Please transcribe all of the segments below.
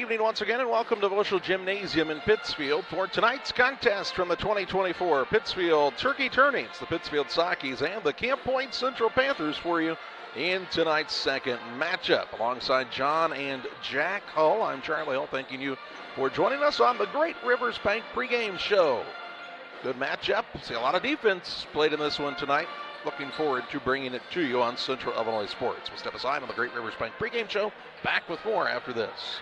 evening once again, and welcome to Bushel Gymnasium in Pittsfield for tonight's contest from the 2024 Pittsfield Turkey Tourneys. The Pittsfield Sockies and the Camp Point Central Panthers for you in tonight's second matchup. Alongside John and Jack Hull, I'm Charlie Hull, thanking you for joining us on the Great Rivers Bank pregame show. Good matchup. See a lot of defense played in this one tonight. Looking forward to bringing it to you on Central Illinois Sports. We'll step aside on the Great Rivers Bank pregame show. Back with more after this.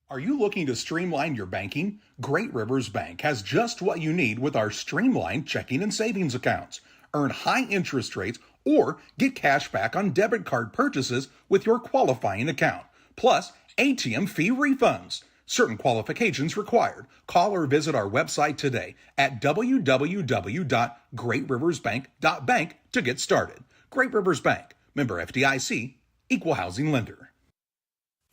Are you looking to streamline your banking? Great Rivers Bank has just what you need with our streamlined checking and savings accounts. Earn high interest rates or get cash back on debit card purchases with your qualifying account. Plus, ATM fee refunds. Certain qualifications required. Call or visit our website today at www.greatriversbank.bank to get started. Great Rivers Bank, member FDIC, equal housing lender.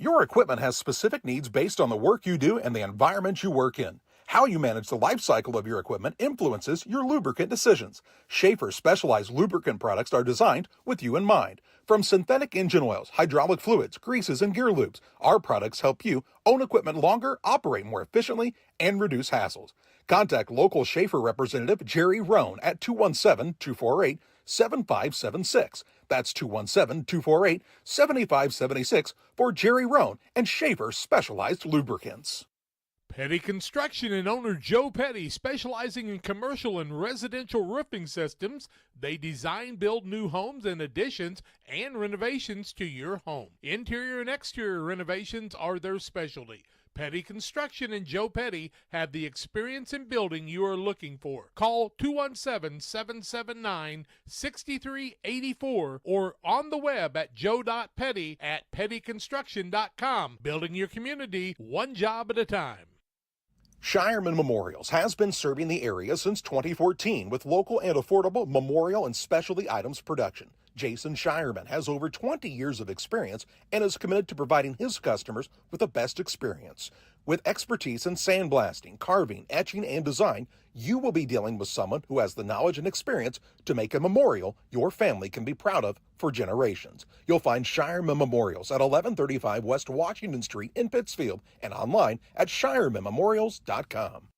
Your equipment has specific needs based on the work you do and the environment you work in. How you manage the life cycle of your equipment influences your lubricant decisions. Schaefer's specialized lubricant products are designed with you in mind. From synthetic engine oils, hydraulic fluids, greases, and gear lubes, our products help you own equipment longer, operate more efficiently, and reduce hassles. Contact local Schaefer representative Jerry Roan at 217-248-7576. That's 217-248-7576 for Jerry Roan and Schaefer Specialized Lubricants. Petty Construction and owner Joe Petty, specializing in commercial and residential roofing systems. They design, build new homes and additions and renovations to your home. Interior and exterior renovations are their specialty. Petty Construction and Joe Petty have the experience in building you are looking for. Call 217-779-6384 or on the web at joe.petty@pettyconstruction.com. Building your community one job at a time. Shireman Memorials has been serving the area since 2014 with local and affordable memorial and specialty items production. Jason Shireman has over 20 years of experience and is committed to providing his customers with the best experience. With expertise in sandblasting, carving, etching, and design, you will be dealing with someone who has the knowledge and experience to make a memorial your family can be proud of for generations. You'll find Shireman Memorials at 1135 West Washington Street in Pittsfield and online at shiremanmemorials.com.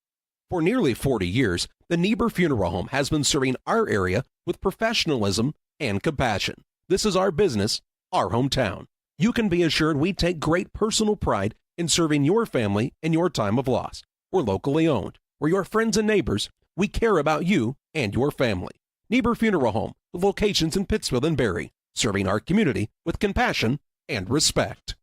For nearly 40 years, the Niebuhr Funeral Home has been serving our area with professionalism and compassion. This is our business, our hometown. You can be assured we take great personal pride in serving your family in your time of loss. We're locally owned. We're your friends and neighbors. We care about you and your family. Niebuhr Funeral Home, with locations in Pittsfield and Barry, serving our community with compassion and respect.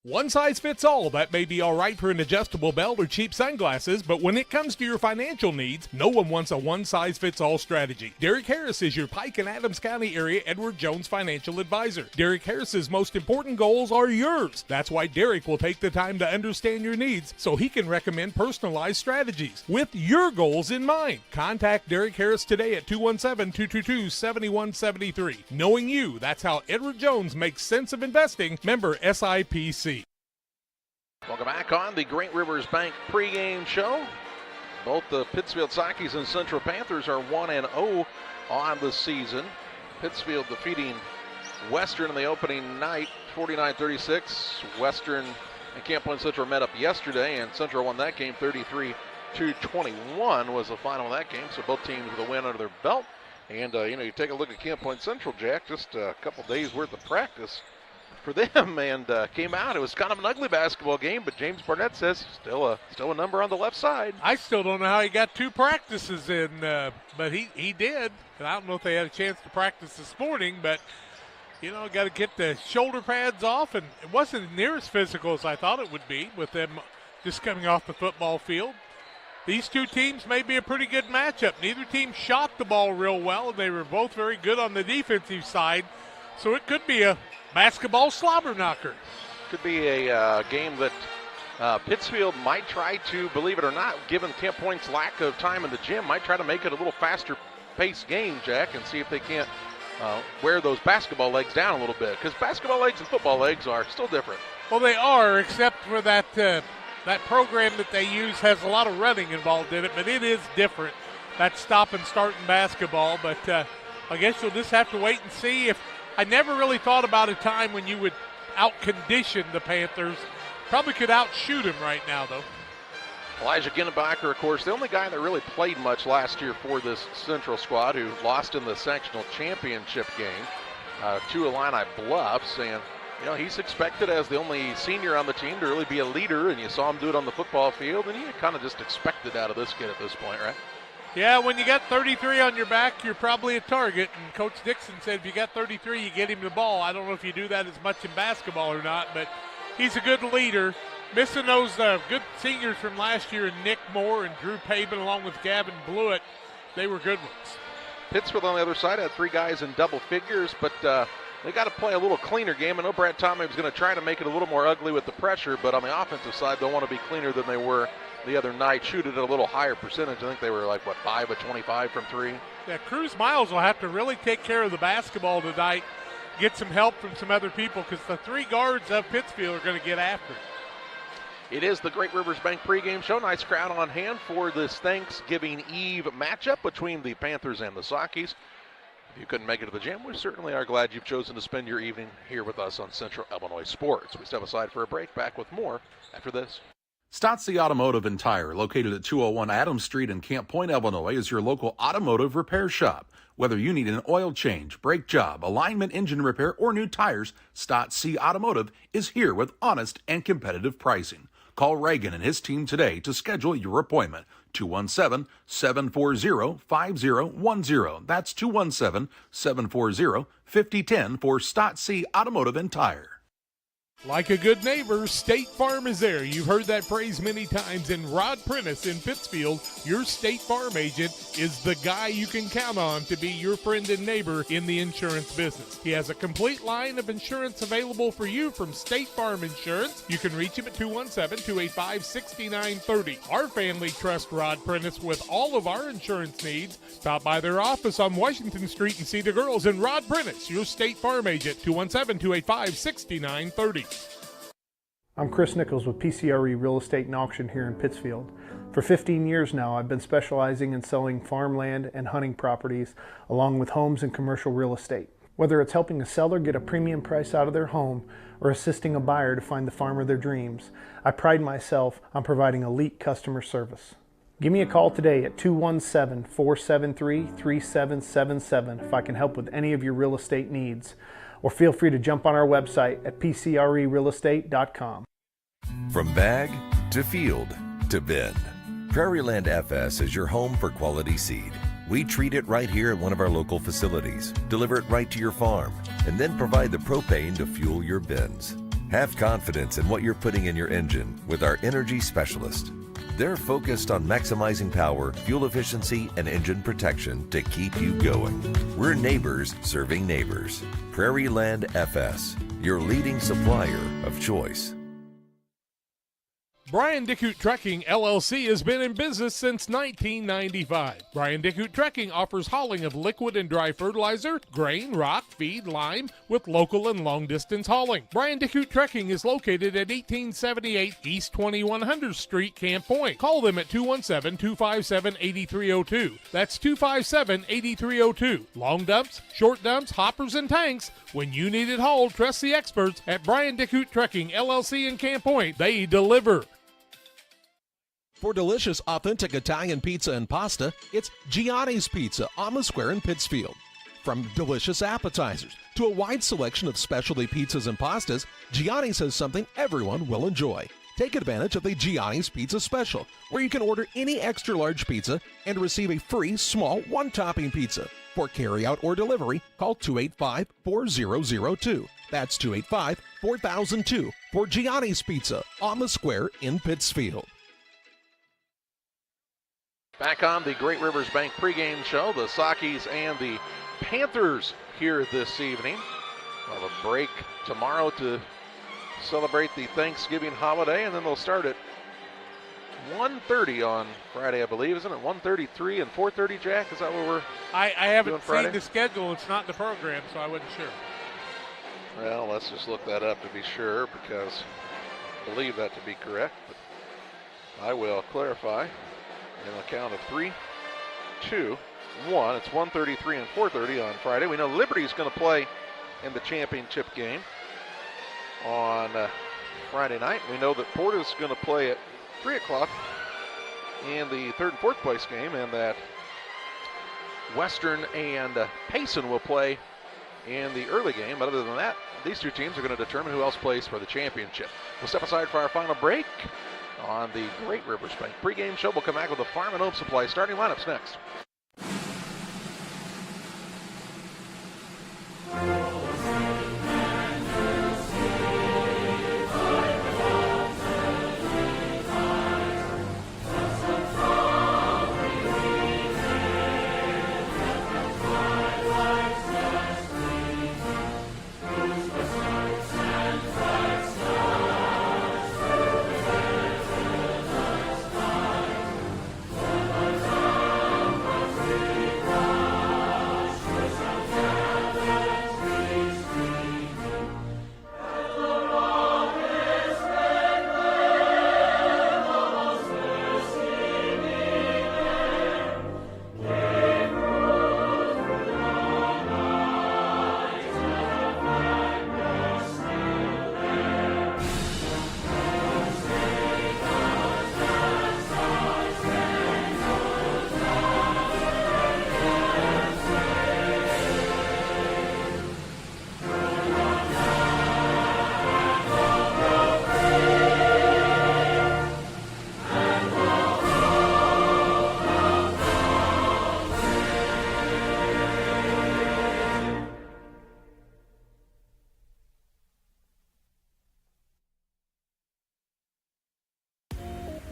One size fits all. That may be all right for an adjustable belt or cheap sunglasses, but when it comes to your financial needs, no one wants a one-size-fits-all strategy. Derek Harris is your Pike and Adams County area Edward Jones financial advisor. Derek Harris's most important goals are yours. That's why Derek will take the time to understand your needs so he can recommend personalized strategies with your goals in mind. Contact Derek Harris today at 217-222-7173. Knowing you, that's how Edward Jones makes sense of investing. Member SIPC. Welcome back on the Great Rivers Bank pregame show. Both the Pittsfield Sockies and Central Panthers are 1-0 on the season. Pittsfield defeating Western in the opening night, 49-36. Western and Camp Point Central met up yesterday, and Central won that game 33-21 was the final of that game. So both teams with a win under their belt. And, you take a look at Camp Point Central, Jack, just a couple days worth of practice for them, and came out. It was kind of an ugly basketball game, but James Barnett says still a number on the left side. I still don't know how he got two practices in, but he did. And I don't know if they had a chance to practice this morning, but got to get the shoulder pads off, and it wasn't near as physical as I thought it would be with them just coming off the football field. These two teams may be a pretty good matchup. Neither team shot the ball real well, and they were both very good on the defensive side, so it could be a basketball slobber knocker. Could be a game that Pittsfield might try to, believe it or not, given Camp Point's lack of time in the gym, might try to make it a little faster paced game, Jack, and see if they can't wear those basketball legs down a little bit, because basketball legs and football legs are still different. Well, they are, except for that program that they use has a lot of running involved in it, but it is different, that stop and start in basketball. But I guess you'll just have to wait and see. If I never really thought about a time when you would out-condition the Panthers Probably could outshoot him right now, though. Elijah Ginnebacher, of course, the only guy that really played much last year for this Central squad, who lost in the sectional championship game to Illini Bluffs. And, you know, he's expected as the only senior on the team to really be a leader, and you saw him do it on the football field, and you kind of just expected out of this kid at this point, right? Yeah, when you got 33 on your back, you're probably a target. And Coach Dixon said if you got 33, you get him the ball. I don't know if you do that as much in basketball or not, but he's a good leader. Missing those good seniors from last year, Nick Moore and Drew Pavin, along with Gavin Blewett, they were good ones. Pittsfield on the other side had 3 guys in double figures, but they got to play a little cleaner game. I know Brad Tommy was going to try to make it a little more ugly with the pressure, but on the offensive side, they'll want to be cleaner than they were the other night. Shoot it at a little higher percentage. I think they were like, 5 of 25 from 3. Yeah, Cruz Miles will have to really take care of the basketball tonight, get some help from some other people, because the 3 guards of Pittsfield are going to get after it. It is the Great Rivers Bank pregame show. Nice crowd on hand for this Thanksgiving Eve matchup between the Panthers and the Sockies. If you couldn't make it to the gym, we certainly are glad you've chosen to spend your evening here with us on Central Illinois Sports. We step aside for a break. Back with more after this. Stotze Automotive and Tire, located at 201 Adams Street in Camp Point, Illinois, is your local automotive repair shop. Whether you need an oil change, brake job, alignment, engine repair, or new tires, Stotze Automotive is here with honest and competitive pricing. Call Reagan and his team today to schedule your appointment. 217-740-5010. That's 217-740-5010 for Stotze Automotive and Tire. Like a good neighbor, State Farm is there. You've heard that phrase many times. And Rod Prentice in Pittsfield, your State Farm agent, is the guy you can count on to be your friend and neighbor in the insurance business. He has a complete line of insurance available for you from State Farm Insurance. You can reach him at 217-285-6930. Our family trusts Rod Prentice with all of our insurance needs. Stop by their office on Washington Street and see the girls. And Rod Prentice, your State Farm agent, 217-285-6930. I'm Chris Nichols with PCRE Real Estate and Auction here in Pittsfield. For 15 years now, I've been specializing in selling farmland and hunting properties along with homes and commercial real estate. Whether it's helping a seller get a premium price out of their home or assisting a buyer to find the farm of their dreams, I pride myself on providing elite customer service. Give me a call today at 217-473-3777 if I can help with any of your real estate needs. Or feel free to jump on our website at pcrerealestate.com. From bag to field to bin, Prairieland FS is your home for quality seed. We treat it right here at one of our local facilities, deliver it right to your farm, and then provide the propane to fuel your bins. Have confidence in what you're putting in your engine with our energy specialist. They're focused on maximizing power, fuel efficiency, and engine protection to keep you going. We're neighbors serving neighbors. Prairieland FS, your leading supplier of choice. Brian Dickhout Trucking, LLC has been in business since 1995. Brian Dickhout Trucking offers hauling of liquid and dry fertilizer, grain, rock, feed, lime, with local and long-distance hauling. Brian Dickhout Trucking is located at 1878 East 2100 Street, Camp Point. Call them at 217-257-8302. That's 257-8302. Long dumps, short dumps, hoppers, and tanks. When you need it hauled, trust the experts at Brian Dickhout Trucking, LLC in Camp Point. They deliver. For delicious, authentic Italian pizza and pasta, it's Gianni's Pizza on the Square in Pittsfield. From delicious appetizers to a wide selection of specialty pizzas and pastas, Gianni's has something everyone will enjoy. Take advantage of the Gianni's Pizza Special, where you can order any extra large pizza and receive a free small one-topping pizza. For carryout or delivery, call 285-4002. That's 285-4002 for Gianni's Pizza on the Square in Pittsfield. Back on the Great Rivers Bank pregame show, the Sockies and the Panthers here this evening. We'll have a break tomorrow to celebrate the Thanksgiving holiday, and then they'll start at 1:30 on Friday, I believe. Isn't it 1:33 and 4:30, Jack? Is that what we're I haven't Friday? seen the schedule. It's not in the program, so I wasn't sure. Well, let's just look that up to be sure, because I believe that to be correct. But I will clarify in a count of 3, 2, 1. It's 1:33 and 4:30 on Friday. We know Liberty's going to play in the championship game on Friday night. We know that Porter's going to play at 3 o'clock in the third and fourth place game, and that Western and Payson will play in the early game. But other than that, these two teams are going to determine who else plays for the championship. We'll step aside for our final break on the Great Rivers Bank pregame show. We'll come back with the Farm and Home Supply starting lineups next.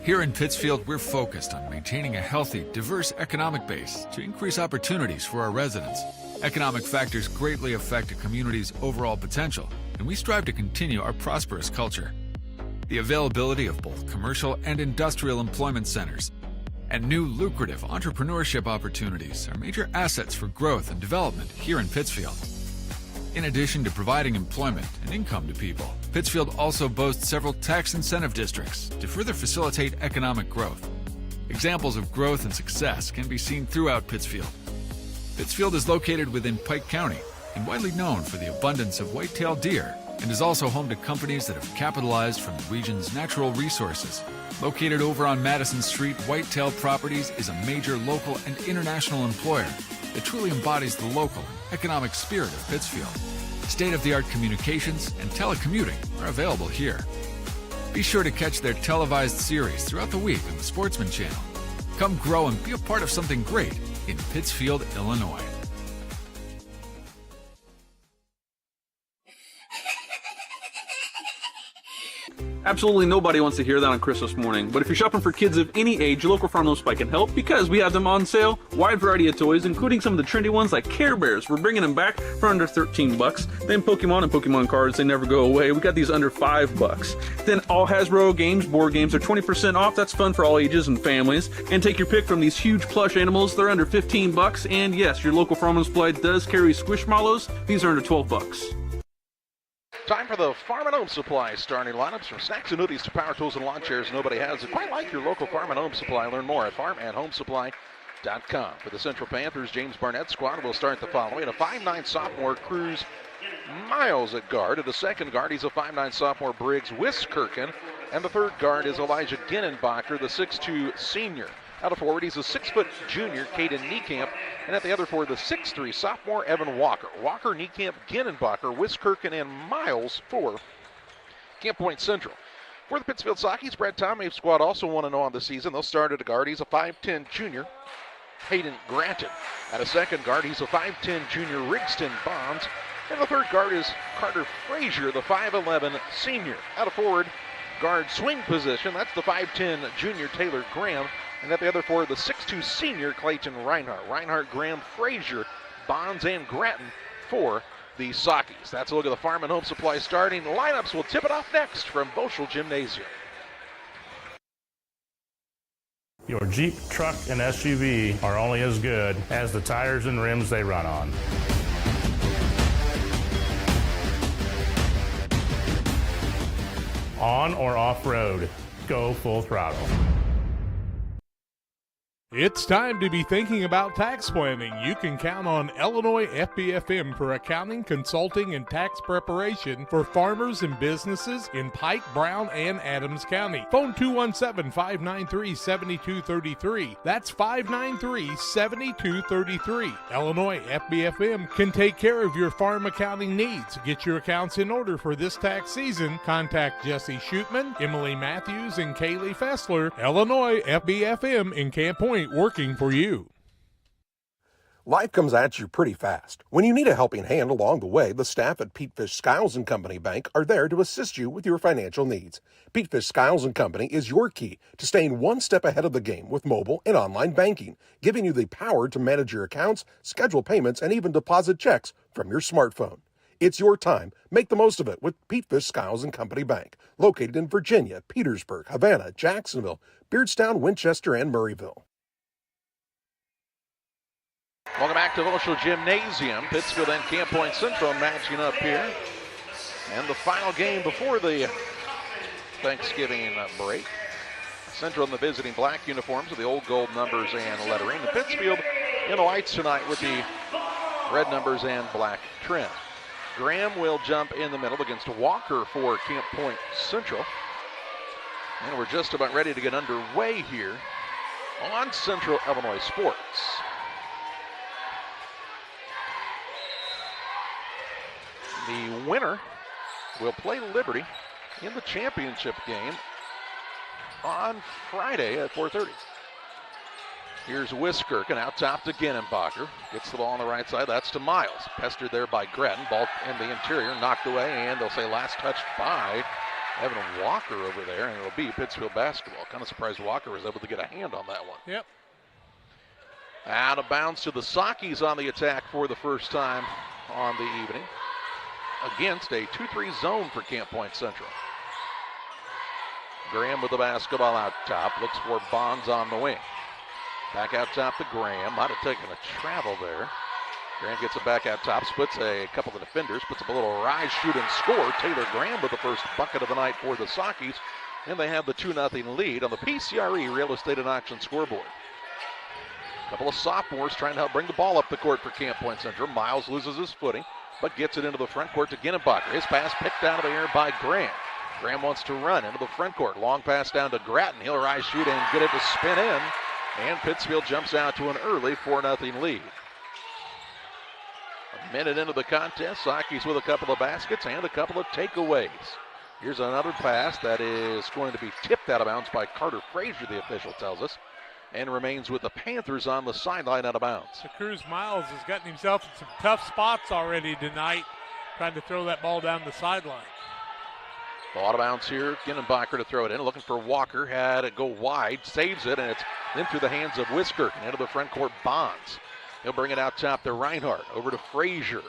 Here in Pittsfield, we're focused on maintaining a healthy, diverse economic base to increase opportunities for our residents. Economic factors greatly affect a community's overall potential, and we strive to continue our prosperous culture. The availability of both commercial and industrial employment centers and new lucrative entrepreneurship opportunities are major assets for growth and development here in Pittsfield. In addition to providing employment and income to people, Pittsfield also boasts several tax incentive districts to further facilitate economic growth. Examples of growth and success can be seen throughout Pittsfield. Pittsfield is located within Pike County and widely known for the abundance of white-tailed deer, and is also home to companies that have capitalized from the region's natural resources. Located over on Madison Street, Whitetail Properties is a major local and international employer that truly embodies the local and economic spirit of Pittsfield. State-of-the-art communications and telecommuting are available here. Be sure to catch their televised series throughout the week on the Sportsman Channel. Come grow and be a part of something great in Pittsfield, Illinois. Absolutely nobody wants to hear that on Christmas morning, but if you're shopping for kids of any age, your local Farm and Supply can help because we have them on sale. Wide variety of toys, including some of the trendy ones like Care Bears. We're bringing them back for under $13. Then Pokemon and Pokemon cards, they never go away. We got these under $5. Then all Hasbro games, board games are 20% off. That's fun for all ages and families. And take your pick from these huge plush animals. They're under $15. And yes, your local Farm and Supply does carry Squishmallows. These are under $12. Time for the Farm and Home Supply starting lineups. From snacks and hoodies to power tools and lawn chairs, nobody has it quite like your local Farm and Home Supply. Learn more at farmandhomesupply.com. For the Central Panthers, James Barnett's squad will start the following. A 5'9" sophomore, Cruz Miles at guard. At the second guard, he's a 5'9" sophomore, Briggs Wiskirchen. And the third guard is Elijah Ginnenbacher, the 6'2" senior. Out of forward, he's a 6-foot junior, Caden Niekamp. And at the other forward, the 6'3" sophomore, Evan Walker. Walker, Niekamp, Ginnenbacher, Wiskirchen, and Miles for Camp Point Central. For the Pittsfield Sockies, Brad Tomave's squad also 1-0 on the season. They'll start at a guard. He's a 5'10" junior, Hayden Granton. At a second guard, he's a 5'10" junior, Rigston Bonds. And the third guard is Carter Frazier, the 5'11" senior. Out of forward, guard swing position, that's the 5'10" junior, Taylor Graham. And at the other forward, the 6'2" senior, Clayton Reinhardt. Reinhardt, Graham, Frazier, Bonds, and Grattan for the Sockies. That's a look at the Farm and Home Supply starting lineups. We'll tip it off next from Boschel Gymnasium. Your Jeep, truck, and SUV are only as good as the tires and rims they run on. On or off-road, go full throttle. It's time to be thinking about tax planning. You can count on Illinois FBFM for accounting, consulting, and tax preparation for farmers and businesses in Pike, Brown, and Adams County. Phone 217-593-7233. That's 593-7233. Illinois FBFM can take care of your farm accounting needs. Get your accounts in order for this tax season. Contact Jesse Shootman, Emily Matthews, and Kaylee Fessler. Illinois FBFM in Camp Point, working for you. Life comes at you pretty fast. When you need a helping hand along the way, the staff at Petefish Skiles & Company Bank are there to assist you with your financial needs. Petefish Skiles & Company is your key to staying one step ahead of the game with mobile and online banking, giving you the power to manage your accounts, schedule payments, and even deposit checks from your smartphone. It's your time. Make the most of it with Petefish Skiles & Company Bank, located in Virginia, Petersburg, Havana, Jacksonville, Beardstown, Winchester, and Murrayville. Welcome back to Volschel Gymnasium. Pittsfield and Camp Point Central matching up here. And the final game before the Thanksgiving break. Central in the visiting black uniforms with the old gold numbers and lettering. And Pittsfield in the whites tonight with the red numbers and black trim. Graham will jump in the middle against Walker for Camp Point Central. And we're just about ready to get underway here on Central Illinois Sports. The winner will play Liberty in the championship game on Friday at 4:30. Here's Wiskirk, out top to Ginnenbacher. Gets the ball on the right side. That's to Miles. Pestered there by Gretton. Ball in the interior, knocked away, and they'll say last touch by Evan Walker over there, and it'll be Pittsfield basketball. Kind of surprised Walker was able to get a hand on that one. Yep. Out of bounds to the Sakis on the attack for the first time on the evening, against a 2-3 zone for Camp Point Central. Graham with the basketball out top, looks for Bonds on the wing. Back out top to Graham, might have taken a travel there. Graham gets it back out top, splits a couple of defenders, puts up a little rise, shoot, and score. Taylor Graham with the first bucket of the night for the Sakis, and they have the 2-0 lead on the PCRE Real Estate and Auction scoreboard. A couple of sophomores trying to help bring the ball up the court for Camp Point Central. Miles loses his footing, but gets it into the front court to Ginnenbacher. His pass picked out of the air by Graham. Graham wants to run into the front court. Long pass down to Gratton. He'll rise, shoot, and get it to spin in. And Pittsfield jumps out to an early 4-0 lead. A minute into the contest, Sakis with a couple of baskets and a couple of takeaways. Here's another pass that is going to be tipped out of bounds by Carter Frazier, the official tells us, and remains with the Panthers on the sideline out of bounds. So Cruz Miles has gotten himself in some tough spots already tonight, trying to throw that ball down the sideline. Ball out of bounds here, Ginnenbacher to throw it in, looking for Walker, had it go wide, saves it, and it's in through the hands of Wiskirk and into the front court, Bonds. He'll bring it out top to Reinhardt, over to Frazier.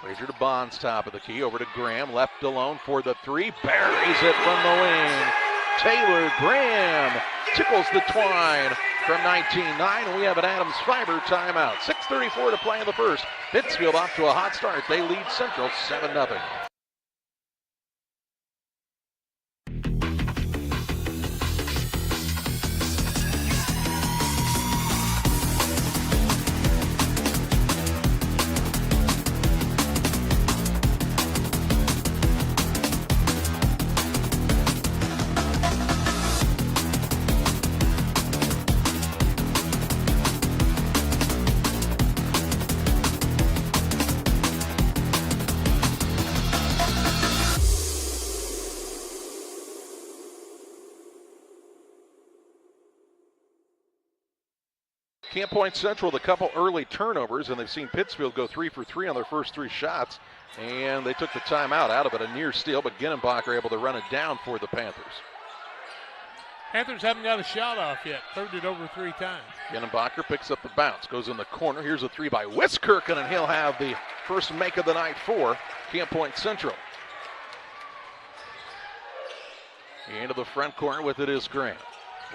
Frazier to Bonds, top of the key, over to Graham, left alone for the three, buries it from the wing. Taylor Graham tickles the twine from 19-9, and we have an Adams Fiber timeout. 6:34 to play in the first. Pittsfield off to a hot start. They lead Central 7-0. Camp Point Central with a couple early turnovers, and they've seen Pittsfield go 3 for 3 on their first 3 shots, and they took the timeout out of it, a near steal, but Ginnenbacher able to run it down for the Panthers. Panthers haven't got a shot off yet, turned it over 3 times. Ginnenbacher picks up the bounce, goes in the corner. Here's a 3 by Wiskirk, and he'll have the first make of the night for Camp Point Central. Into the front corner with it is Graham.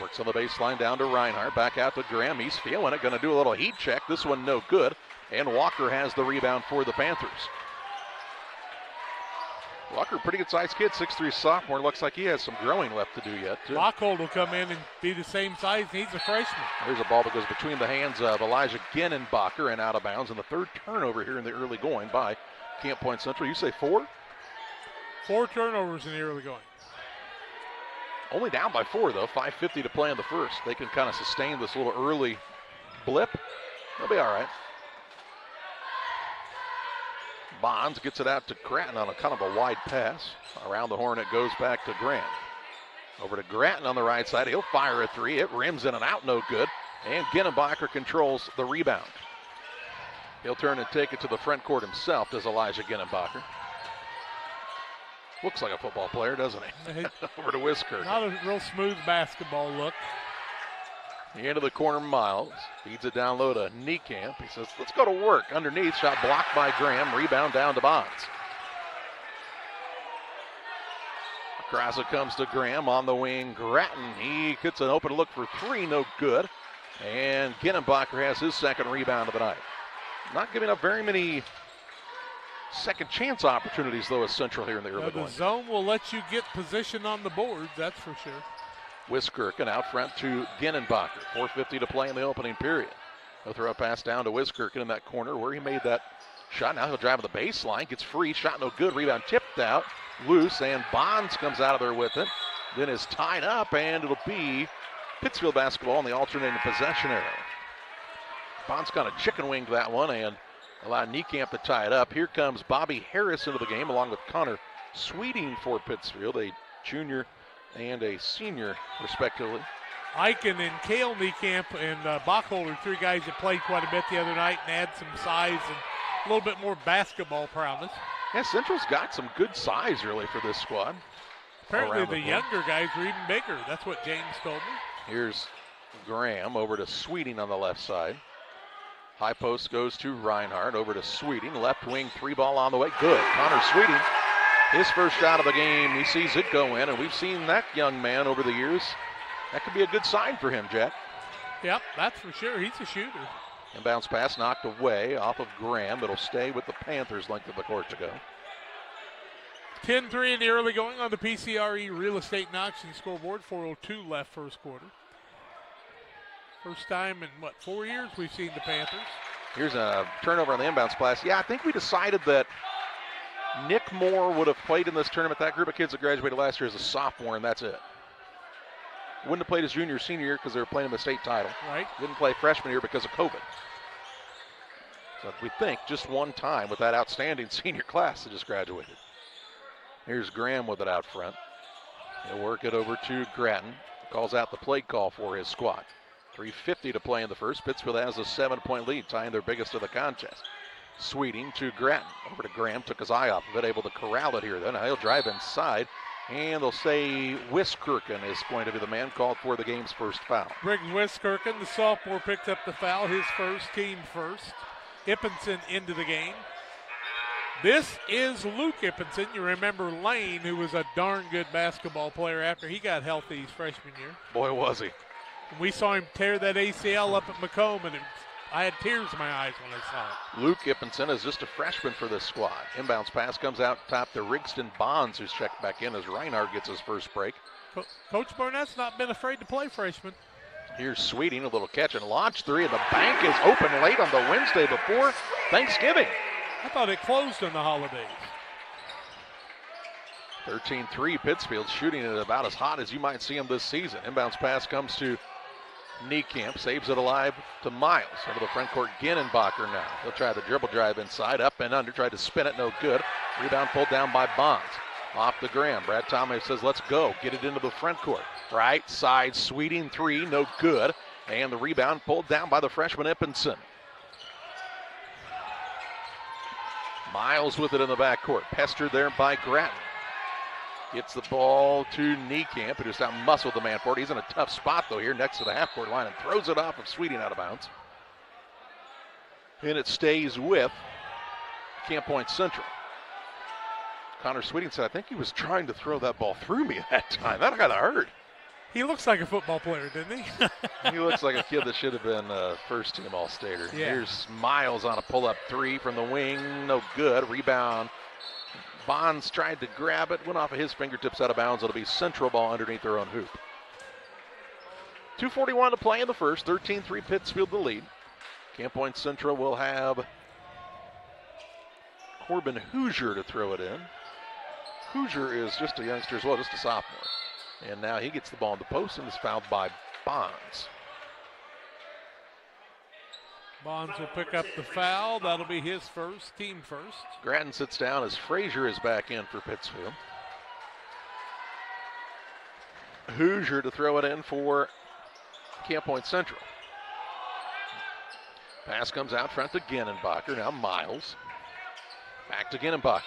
Works on the baseline down to Reinhardt. Back out to Graham. He's feeling it. Going to do a little heat check. This one no good. And Walker has the rebound for the Panthers. Walker, pretty good sized kid, 6'3" sophomore. Looks like he has some growing left to do yet, too. Lockhold will come in and be the same size. He's a freshman. There's a ball that goes between the hands of Elijah Ginnenbacher and out of bounds. And the third turnover here in the early going by Camp Point Central. You say 4? 4 turnovers in the early going. Only down by 4, though. 5:50 to play in the first. They can kind of sustain this little early blip. They'll be all right. Bonds gets it out to Gratton on a kind of a wide pass. Around the horn it goes back to Grant. Over to Gratton on the right side. He'll fire a 3. It rims in and out, no good. And Ginnenbacher controls the rebound. He'll turn and take it to the front court himself, does Elijah Ginnenbacher. Looks like a football player, doesn't he? Over to Whisker. Not a real smooth basketball look. Into the corner, Miles. Feeds it down low to Niekamp. He says, let's go to work. Underneath, shot blocked by Graham. Rebound down to Bonds. Across it comes to Graham on the wing. Gratton, he gets an open look for 3, no good. And Ginnenbacher has his second rebound of the night. Not giving up very many second chance opportunities, though, as Central here in the early going. The zone will let you get position on the boards, that's for sure. Wiskirchen out front to Ginnenbacher. 4:50 to play in the opening period. He'll throw a pass down to Wiskirchen in that corner where he made that shot. Now he'll drive to the baseline. Gets free. Shot no good. Rebound tipped out. Loose. And Bonds comes out of there with it. Then is tied up. And it'll be Pittsfield basketball in the alternating possession area. Bonds kind of chicken winged that one and allowed Niekamp to tie it up. Here comes Bobby Harris into the game along with Connor Sweeting for Pittsfield, a junior and a senior, respectively. Eichen and Cale Niekamp and Bachholder, 3 guys that played quite a bit the other night and add some size and a little bit more basketball prowess. Yeah, Central's got some good size, really, for this squad. Apparently the younger guys are even bigger. That's what James told me. Here's Graham over to Sweeting on the left side. High post goes to Reinhardt, over to Sweeting. Left wing 3-ball on the way. Good. Connor Sweeting. His first shot of the game, he sees it go in, and we've seen that young man over the years. That could be a good sign for him, Jack. Yep, that's for sure. He's a shooter. Inbounds pass knocked away off of Graham. It'll stay with the Panthers' length of the court to go. 10-3 in the early going on the PCRE Real Estate and Auction scoreboard. 4:02 left first quarter. First time in, 4 years we've seen the Panthers. Here's a turnover on the inbounds pass. Yeah, I think we decided that Nick Moore would have played in this tournament. That group of kids that graduated last year as a sophomore, and that's it. Wouldn't have played his junior, senior year because they were playing in the state title. Right. Didn't play freshman year because of COVID. So we think just one time with that outstanding senior class that just graduated. Here's Graham with it out front. He'll work it over to Gratton. Calls out the play call for his squad. 3:50 to play in the first. Pittsfield has a 7-point lead, tying their biggest of the contest. Sweeting to Gratton. Over to Graham. Took his eye off of it. Able to corral it here then. He'll drive inside. And they'll say Wiskirchen is going to be the man called for the game's first foul. Briggs Wiskirchen, the sophomore, picked up the foul. His first, team first. Ippenson into the game. This is Luke Ippenson. You remember Lane, who was a darn good basketball player after he got healthy his freshman year. Boy, was he. We saw him tear that ACL up at Macomb, and I had tears in my eyes when I saw it. Luke Ippenson is just a freshman for this squad. Inbounds pass comes out top to Rigston Bonds, who's checked back in as Reinhardt gets his first break. Coach Barnett's not been afraid to play freshmen. Here's Sweeting, a little catch and launch 3, and the bank is open late on the Wednesday before Thanksgiving. I thought it closed on the holidays. 13-3, Pittsfield shooting it about as hot as you might see him this season. Inbounds pass comes to Niekamp, saves it alive to Miles. Over the front court, Ginnenbacher now. He'll try the dribble drive inside, up and under, tried to spin it, no good. Rebound pulled down by Bonds. Off the Graham. Brad Thomas says, let's go. Get it into the front court. Right side, Sweeting 3, no good. And the rebound pulled down by the freshman Ippenson. Miles with it in the backcourt. Pestered there by Gratton. Gets the ball to Niekamp, who just out-muscled the man for it. He's in a tough spot, though, here next to the half-court line and throws it off of Sweeting out of bounds. And it stays with Camp Point Central. Connor Sweeting said, I think he was trying to throw that ball through me at that time. That kind of hurt. He looks like a football player, doesn't he? He looks like a kid that should have been a first-team All-Stater. Yeah. Here's Miles on a pull-up 3 from the wing. No good. Rebound Bonds tried to grab it, went off of his fingertips out of bounds. It'll be Central ball underneath their own hoop. 2:41 to play in the first, 13-3 Pittsfield the lead. Camp Point Central will have Corbin Hoosier to throw it in. Hoosier is just a youngster as well, just a sophomore. And now he gets the ball in the post and is fouled by Bonds. Bonds will pick up the foul. That'll be his first, team first. Grattan sits down as Frazier is back in for Pittsfield. Hoosier to throw it in for Camp Point Central. Pass comes out front to Ginnenbacher. Now Miles. Back to Ginnenbacher.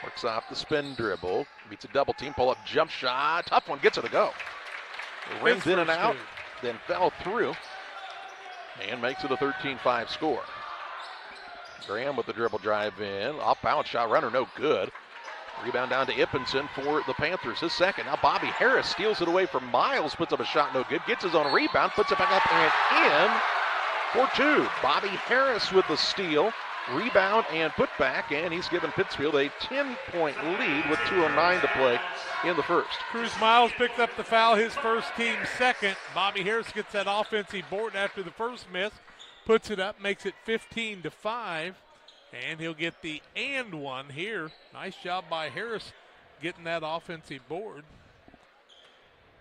Works off the spin dribble. Meets a double team. Pull up jump shot. Tough one. Gets it to go. It rims in and out. Then fell through. And makes it a 13-5 score. Graham with the dribble drive in. Off balance shot. Runner no good. Rebound down to Ippenson for the Panthers. His second. Now Bobby Harris steals it away from Miles. Puts up a shot no good. Gets his own rebound. Puts it back up and in for two. Bobby Harris with the steal. Rebound and put back, and he's given Pittsfield a 10-point lead with 2:09 to play in the first. Cruz Miles picked up the foul, his first, team second. Bobby Harris gets that offensive board after the first miss, puts it up, makes it 15-5, and he'll get the and one here. Nice job by Harris getting that offensive board.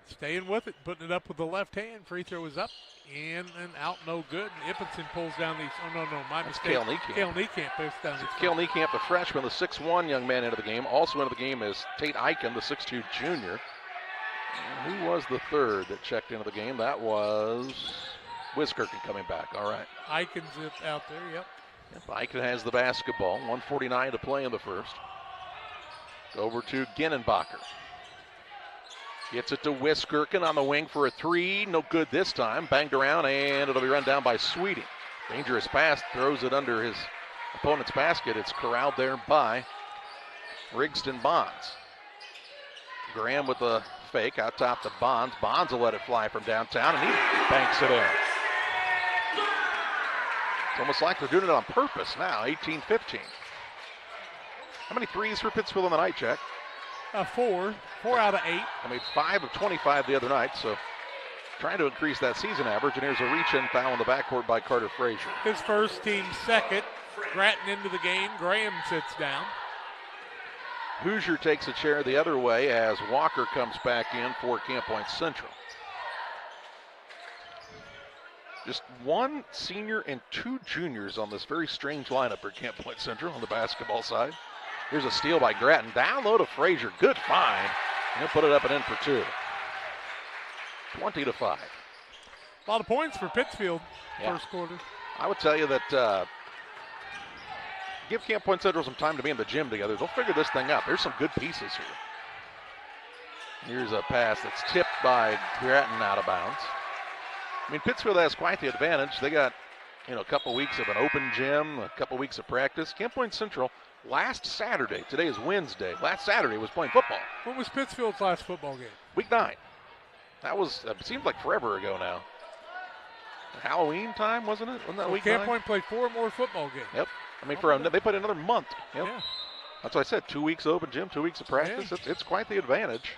Staying with it, putting it up with the left hand. Free throw is up, in and out, no good. And Ippenson pulls down these. Oh, no, my mistake. Cale Niekamp. Cale Niekamp pulls down these. Cale Niekamp, the freshman, the 6'1" young man into the game. Also into the game is Tate Eichen, the 6'2" junior. And who was the third that checked into the game? That was Wiskirchen coming back. All right. Eichen's out there, yep. Eichen has the basketball. 1:49 to play in the first. Over to Ginnenbacher. Gets it to Wiskirchen on the wing for a three. No good this time. Banged around, and it'll be run down by Sweeting. Dangerous pass. Throws it under his opponent's basket. It's corralled there by Rigston Bonds. Graham with the fake out top to Bonds. Bonds will let it fly from downtown, and he banks it in. It's almost like they're doing it on purpose now. 18-15. How many threes for Pittsfield on the night, Jack? 4 out of 8. I mean, 5 of 25 the other night, so trying to increase that season average. And here's a reach-in foul in the backcourt by Carter Frazier. His first, team second. Grattan into the game. Graham sits down. Hoosier takes a chair the other way as Walker comes back in for Camp Point Central. Just one senior and 2 juniors on this very strange lineup for Camp Point Central on the basketball side. Here's a steal by Grattan. Down low to Frazier. Good find. And he'll put it up and in for 2. 20-5. A lot of points for Pittsfield first quarter. I would tell you that give Camp Point Central some time to be in the gym together. They'll figure this thing out. There's some good pieces here. Here's a pass that's tipped by Grattan out of bounds. I mean, Pittsfield has quite the advantage. They got, a couple weeks of an open gym, a couple weeks of practice. Camp Point Central last Saturday, today is Wednesday, last Saturday was playing football. What was Pittsfield's last football game? Week 9. That was, it seems like forever ago now. Halloween time, wasn't it? Wasn't that week 9? Camp Point played 4 more football games. Yep. I mean, they played another month. Yep. Yeah. That's what I said, 2 weeks open gym, 2 weeks of practice. Yeah. It's quite the advantage,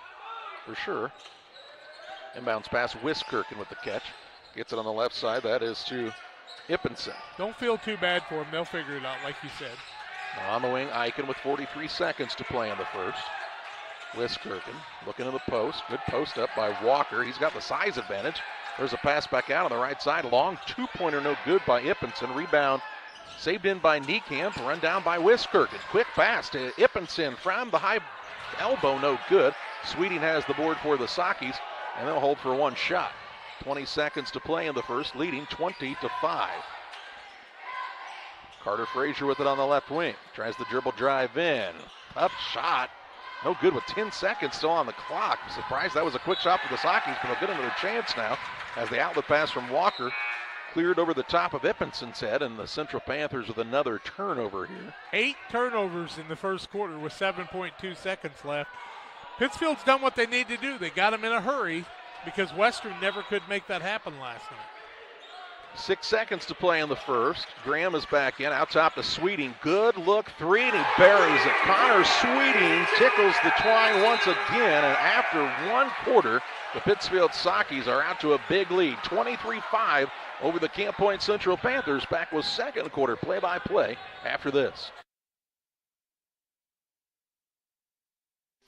for sure. Inbounds pass, Wiskirchen with the catch. Gets it on the left side. That is to Ippenson. Don't feel too bad for them. They'll figure it out, like you said. On the wing, Eichen with 43 seconds to play in the first. Wiskirchen looking in the post. Good post up by Walker. He's got the size advantage. There's a pass back out on the right side. Long two-pointer, no good by Ippenson. Rebound saved in by Niekamp. Run down by Wiskirchen. Quick pass to Ippenson from the high elbow, no good. Sweeting has the board for the Sakis, and they'll hold for 1 shot. 20 seconds to play in the first, leading 20-5. Carter Frazier with it on the left wing. Tries the dribble drive in. Up shot. No good with 10 seconds still on the clock. Surprised that was a quick shot for the Sakis, but they'll get another chance now as the outlet pass from Walker cleared over the top of Ippenson's head, and the Central Panthers with another turnover here. 8 turnovers in the first quarter with 7.2 seconds left. Pittsfield's done what they need to do. They got them in a hurry because Western never could make that happen last night. 6 seconds to play in the first. Graham is back in, out top to Sweeting. Good look, three, and he buries it. Connor Sweeting tickles the twine once again, and after 1 quarter, the Pittsfield Sockies are out to a big lead, 23-5 over the Camp Point Central Panthers. Back with second quarter play-by-play after this.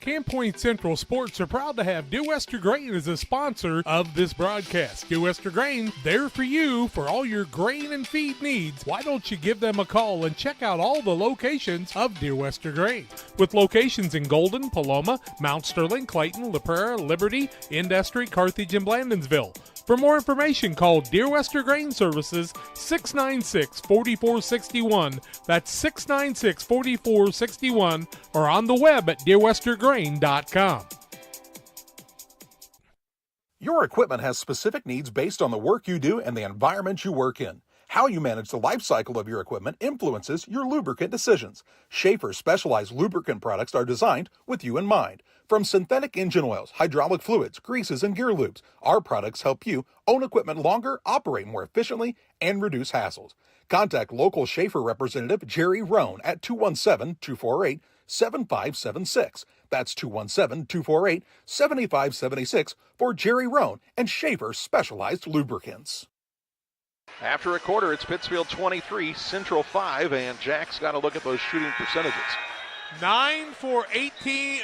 Camp Point Central Sports are proud to have Dear Wester Grain as a sponsor of this broadcast. Dear Wester Grain, there for you for all your grain and feed needs. Why don't you give them a call and check out all the locations of Dear Wester Grain? With locations in Golden, Paloma, Mount Sterling, Clayton, La Prairie, Liberty, Industry, Carthage, and Blandonsville. For more information, call Dear Wester Grain Services 696-4461. That's 696-4461, or on the web at dearwestergrain.com. Your equipment has specific needs based on the work you do and the environment you work in. How you manage the life cycle of your equipment influences your lubricant decisions. Schaefer's specialized lubricant products are designed with you in mind. From synthetic engine oils, hydraulic fluids, greases, and gear lubes, our products help you own equipment longer, operate more efficiently, and reduce hassles. Contact local Schaefer representative Jerry Roan at 217-248-7576. That's 217-248-7576 for Jerry Roan and Schaefer Specialized Lubricants. After a quarter, it's Pittsfield 23, Central 5, and Jack's got to look at those shooting percentages. 9 for 16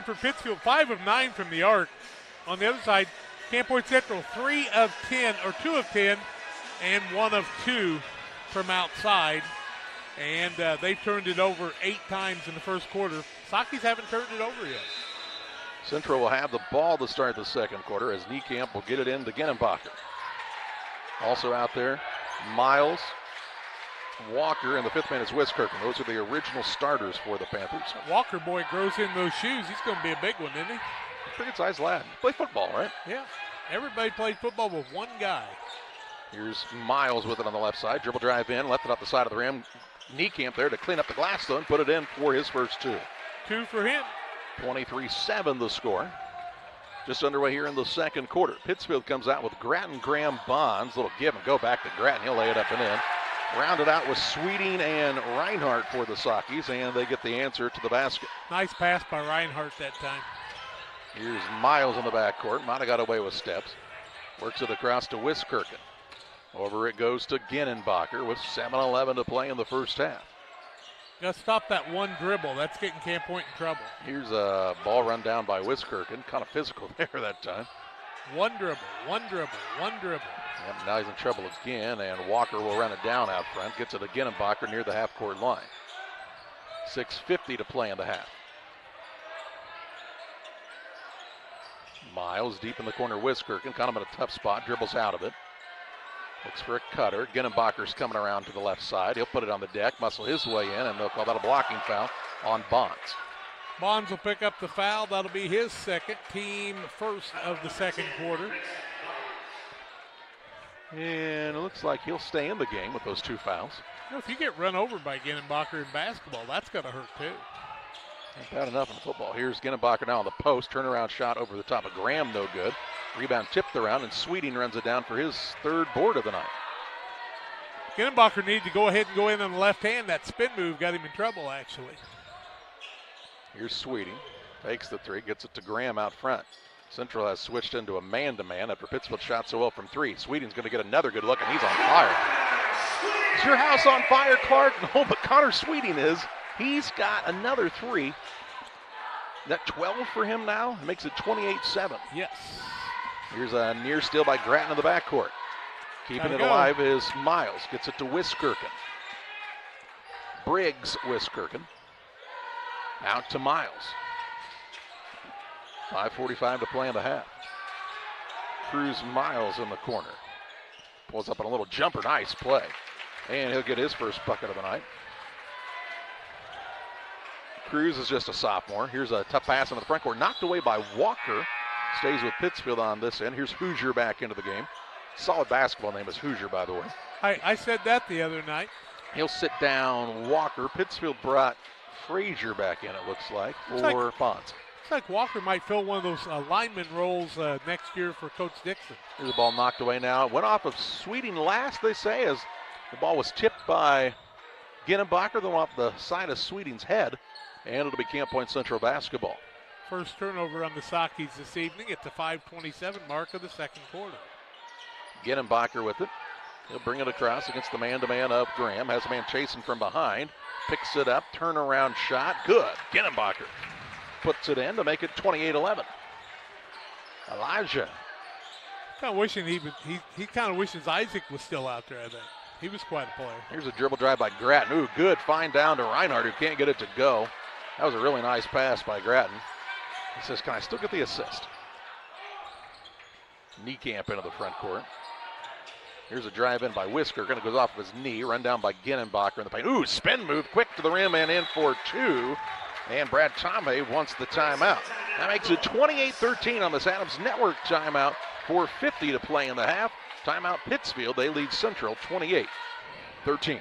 for Pittsfield, 5 of 9 from the arc. On the other side, Camp Point Central, 2 of 10, and 1 of 2 from outside. And they've turned it over 8 times in the first quarter. Sockies haven't turned it over yet. Central will have the ball to start the second quarter as Niekamp will get it in to Genenbacher. Also out there, Miles, Walker, and the fifth man is Wiskirchen. Those are the original starters for the Panthers. Walker boy grows in those shoes. He's going to be a big one, isn't he? Pretty good sized lad. Play football, right? Yeah. Everybody plays football with one guy. Here's Miles with it on the left side. Dribble drive in, left it off the side of the rim. Niekamp there to clean up the glass, though, and put it in for his first 2. 2 for him. 23-7 the score. Just underway here in the second quarter. Pittsfield comes out with Grattan, Graham, Bonds. Little give and go back to Grattan. He'll lay it up and in. Rounded out with Sweeting and Reinhardt for the Sockies, and they get the answer to the basket. Nice pass by Reinhardt that time. Here's Miles in the backcourt. Might have got away with steps. Works it across to Wiskirchen. Over it goes to Genenbacher with 7:11 to play in the first half. Got to stop that one dribble. That's getting Camp Point in trouble. Here's a ball run down by Wiskirchen. Kind of physical there that time. One dribble. Yep, now he's in trouble again, and Walker will run it down out front. Gets it to Genenbacher near the half-court line. 6:50 to play in the half. Miles deep in the corner. Wiskirchen kind of in a tough spot. Dribbles out of it. Looks for a cutter. Genenbacher's coming around to the left side. He'll put it on the deck, muscle his way in, and they'll call that a blocking foul on Bonds. Bonds will pick up the foul. That'll be his second, team first of the second quarter. And it looks like he'll stay in the game with those 2 fouls. You know, if you get run over by Genenbacher in basketball, that's going to hurt too. Not bad enough in football. Here's Genenbacher now on the post. Turnaround shot over the top of Graham, no good. Rebound tipped around, and Sweeting runs it down for his 3rd board of the night. Genenbacher needed to go ahead and go in on the left hand. That spin move got him in trouble, actually. Here's Sweeting. Takes the 3, gets it to Graham out front. Central has switched into a man-to-man after Pittsfield shot so well from 3. Sweeting's going to get another good look, and he's on fire. Is your house on fire, Clark? No, but Connor Sweeting is. He's got another 3. Is that 12 for him now? It makes it 28-7. Yes. Here's a near steal by Grattan in the backcourt. Keeping it alive is Miles. Gets it to Wiskirchen. Briggs Wiskirchen. Out to Miles. 5:45 to play in the half. Cruz Miles in the corner. Pulls up on a little jumper. Nice play. And he'll get his first bucket of the night. Cruz is just a sophomore. Here's a tough pass into the front court. Knocked away by Walker. Stays with Pittsfield on this end. Here's Hoosier back into the game. Solid basketball name is Hoosier, by the way. I said that the other night. He'll sit down Walker. Pittsfield brought Frazier back in, it looks like, for Bonds. Looks like Walker might fill one of those lineman roles next year for Coach Dixon. Here's the ball knocked away now. It went off of Sweeting last, they say, as the ball was tipped by Ginnenbacher, then off the side of Sweeting's head, and it'll be Camp Point Central basketball. First turnover on the Sockies this evening at the 5:27 mark of the second quarter. Ginnenbacher with it. He'll bring it across against the man-to-man of Graham. Has a man chasing from behind. Picks it up. Turnaround shot. Good. Ginnenbacher puts it in to make it 28-11. Elijah. Kind of wishing he kind of wishes Isaac was still out there, I think. He was quite a player. Here's a dribble drive by Gratton. Ooh, good find down to Reinhardt, who can't get it to go. That was a really nice pass by Gratton. He says, can I still get the assist? Niekamp into the front court. Here's a drive in by Whisker. Going to go off of his knee. Run down by Ginnenbacher in the paint. Ooh, spin move. Quick to the rim and in for two. And Brad Tomei wants the timeout. That makes it 28-13 on this Adams Network timeout. 4:50 to play in the half. Timeout Pittsfield. They lead Central 28-13.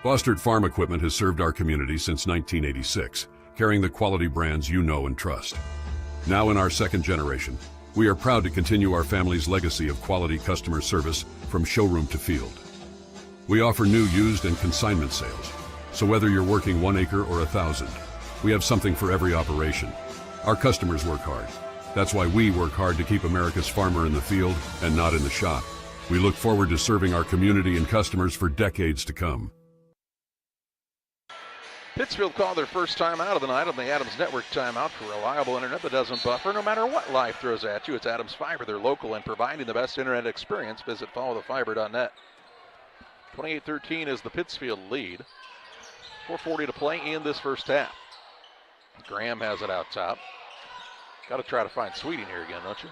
Bostard Farm Equipment has served our community since 1986, carrying the quality brands you know and trust. Now in our second generation, we are proud to continue our family's legacy of quality customer service from showroom to field. We offer new, used, and consignment sales, so whether you're working 1 acre or 1,000, we have something for every operation. Our customers work hard. That's why we work hard to keep America's farmer in the field and not in the shop. We look forward to serving our community and customers for decades to come. Pittsfield called their first timeout of the night on the Adams Network timeout for reliable internet that doesn't buffer no matter what life throws at you. It's Adams Fiber. They're local and providing the best internet experience. Visit followthefiber.net. 28-13 is the Pittsfield lead. 4:40 to play in this first half. Graham has it out top. Got to try to find Sweeting here again, don't you?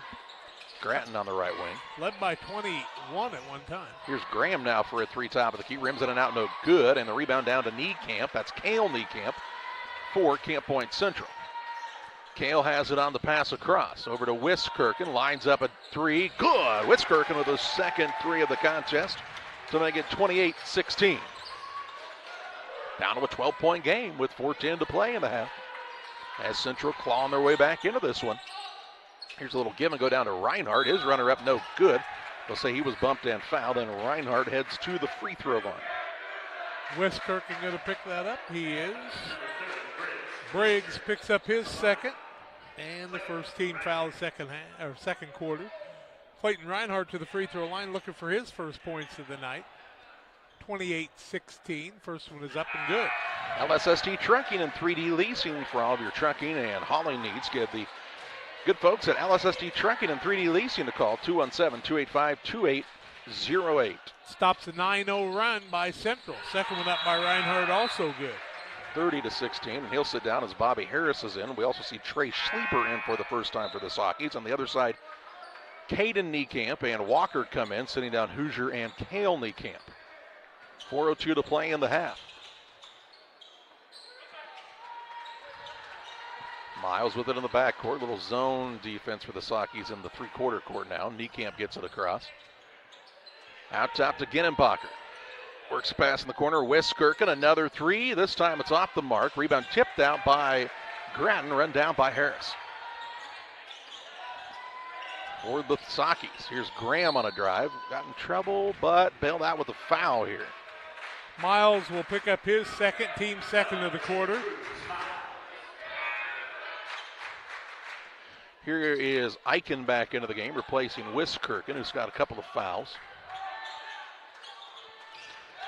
Gratton on the right wing. Led by 21 at one time. Here's Graham now for a three top of the key. Rims in and out, no good. And the rebound down to Niekamp. That's Cale Niekamp for Camp Point Central. Cale has it on the pass across. Over to Wiskirchen. Lines up a three. Good. Wiskirchen with the second three of the contest to make it 28-16. Down to a 12-point game with 4:10 to play in the half. As Central clawing their way back into this one. Here's a little give and go down to Reinhardt. His runner-up no good. They'll say he was bumped and fouled, and Reinhardt heads to the free throw line. Wiskirchen going to pick that up. He is. Briggs picks up his second, and the first team foul second quarter. Clayton Reinhardt to the free throw line, looking for his first points of the night. 28-16. First one is up and good. LSST Trucking and 3D Leasing for all of your trucking and hauling needs. Give the good folks at LSST Trucking and 3D Leasing to call 217-285-2808. Stops a 9-0 run by Central. Second one up by Reinhardt, also good. 30-16, and he'll sit down as Bobby Harris is in. We also see Trey Sleeper in for the first time for the Sockies. On the other side, Caden Niekamp and Walker come in, sitting down Hoosier and Cale Niekamp. 4:02 to play in the half. Miles with it in the backcourt. Little zone defense for the Sockies in the three-quarter court now. Niekamp gets it across. Out top to Ginnenbacher. Works pass in the corner. Wiskirchen, another three. This time it's off the mark. Rebound tipped out by Gratton. Run down by Harris. For the Sockies. Here's Graham on a drive. Got in trouble, but bailed out with a foul here. Miles will pick up his second, team second of the quarter. Here is Eichen back into the game, replacing Wiskirchen, who's got a couple of fouls.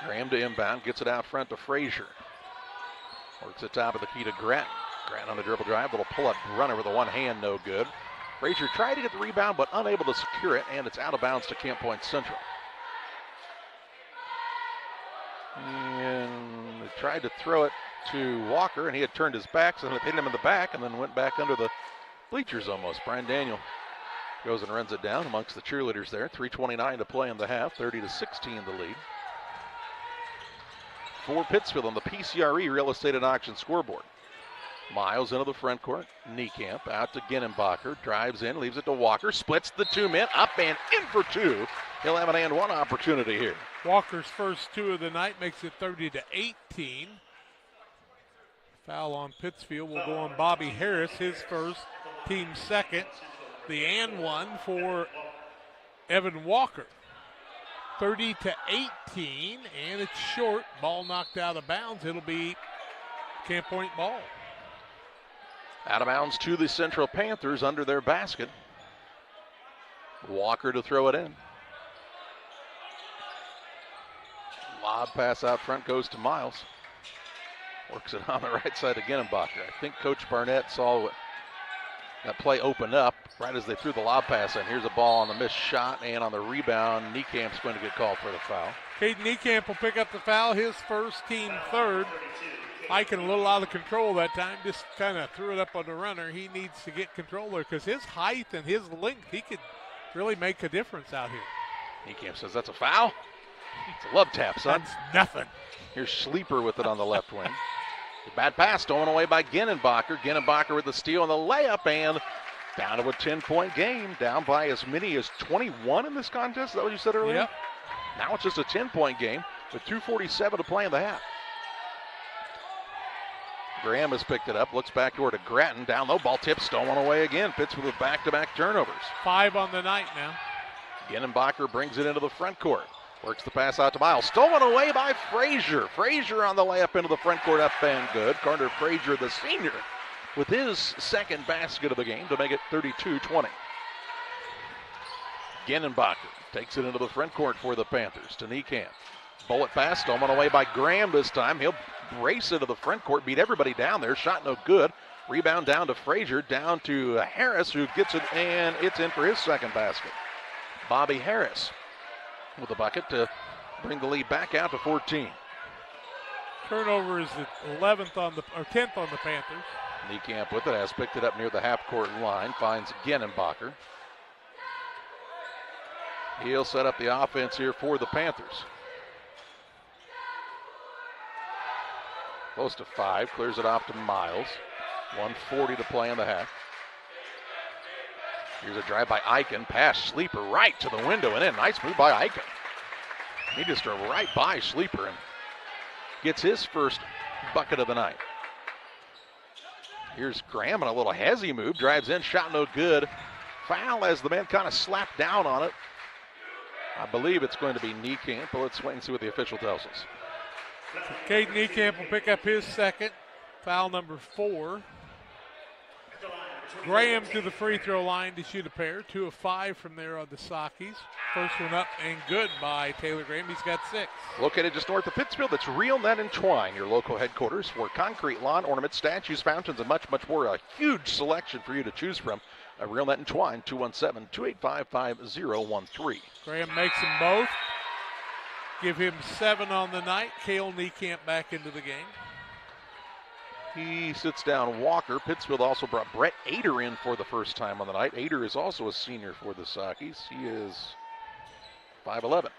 Graham to inbound, gets it out front to Frazier. Works the top of the key to Gratton. Gratton on the dribble drive, little pull-up runner with a one hand, no good. Frazier tried to get the rebound, but unable to secure it, and it's out of bounds to Camp Point Central. And they tried to throw it to Walker, and he had turned his back, so it hit him in the back, and then went back under the bleachers almost. Brian Daniel goes and runs it down amongst the cheerleaders there. 3:29 to play in the half, 30-16 the lead. For Pittsfield on the PCRE Real Estate and Auction scoreboard. Miles into the front court. Niekamp out to Ginnenbacher. Drives in, leaves it to Walker. Splits the two men, up and in for two. He'll have an and one opportunity here. Walker's first two of the night makes it 30-18. Foul on Pittsfield will go on Bobby Harris, his first, team second. The and one for Evan Walker. 30-18, and it's short. Ball knocked out of bounds. It'll be Camp Point ball. Out of bounds to the Central Panthers under their basket. Walker to throw it in. Lob pass out front goes to Miles. Works it on the right side to Ginenbacher. I think Coach Barnett saw that play open up right as they threw the lob pass in. Here's a ball on the missed shot, and on the rebound, Niekamp's going to get called for the foul. Caden Niekamp will pick up the foul, his first, team third. Eichen a little out of control that time, just kind of threw it up on the runner. He needs to get control there because his height and his length, he could really make a difference out here. Niekamp says that's a foul. It's a love tap, son. That's nothing. Here's Sleeper with it on the left wing. Bad pass stolen away by Ginenbacher. Ginenbacher with the steal and the layup, and down to a 10-point game. Down by as many as 21 in this contest. Is that what you said earlier? Yep. Now it's just a 10-point game with 2:47 to play in the half. Graham has picked it up, looks back toward to Grattan. Down low, ball tip, stolen away again. Pittsfield with back-to-back turnovers. 5 on the night now. Ginenbacher brings it into the front court. Works the pass out to Miles. Stolen away by Frazier. Frazier on the layup into the front court, up and good. Carter Frazier, the senior, with his second basket of the game to make it 32-20. Ginenbacher takes it into the front court for the Panthers to Niekamp. Bullet pass stolen away by Graham this time. He'll race into the front court, beat everybody down there. Shot no good. Rebound down to Frazier, down to Harris, who gets it, and it's in for his second basket. Bobby Harris with a bucket to bring the lead back out to 14. Turnover is the 10th on the Panthers. Niekamp with it, has picked it up near the half-court line, finds Ginenbacher. He'll set up the offense here for the Panthers. Close to 5, clears it off to Miles. 1:40 to play in the half. Here's a drive by Eichen, pass Sleeper right to the window and in. Nice move by Eichen. He just drove right by Sleeper and gets his first bucket of the night. Here's Graham on a little hezzy move, drives in, shot no good. Foul as the man kind of slapped down on it. I believe it's going to be Niekamp, but let's wait and see what the official tells us. Caden Niekamp will pick up his second, foul number 4. Graham to the free throw line to shoot a pair. 2 of 5 from there on the Sakis. First one up and good by Taylor Graham. He's got 6. Located just north of Pittsfield, it's Real Net and Twine, your local headquarters for concrete, lawn ornaments, statues, fountains, and much, much more. A huge selection for you to choose from. Real Net and Twine, 217-285-5013. Graham makes them both. Give him 7 on the night. Cale Niekamp back into the game. He sits down Walker. Pittsfield also brought Brett Ader in for the first time on the night. Ader is also a senior for the Sakis. He is 5'11".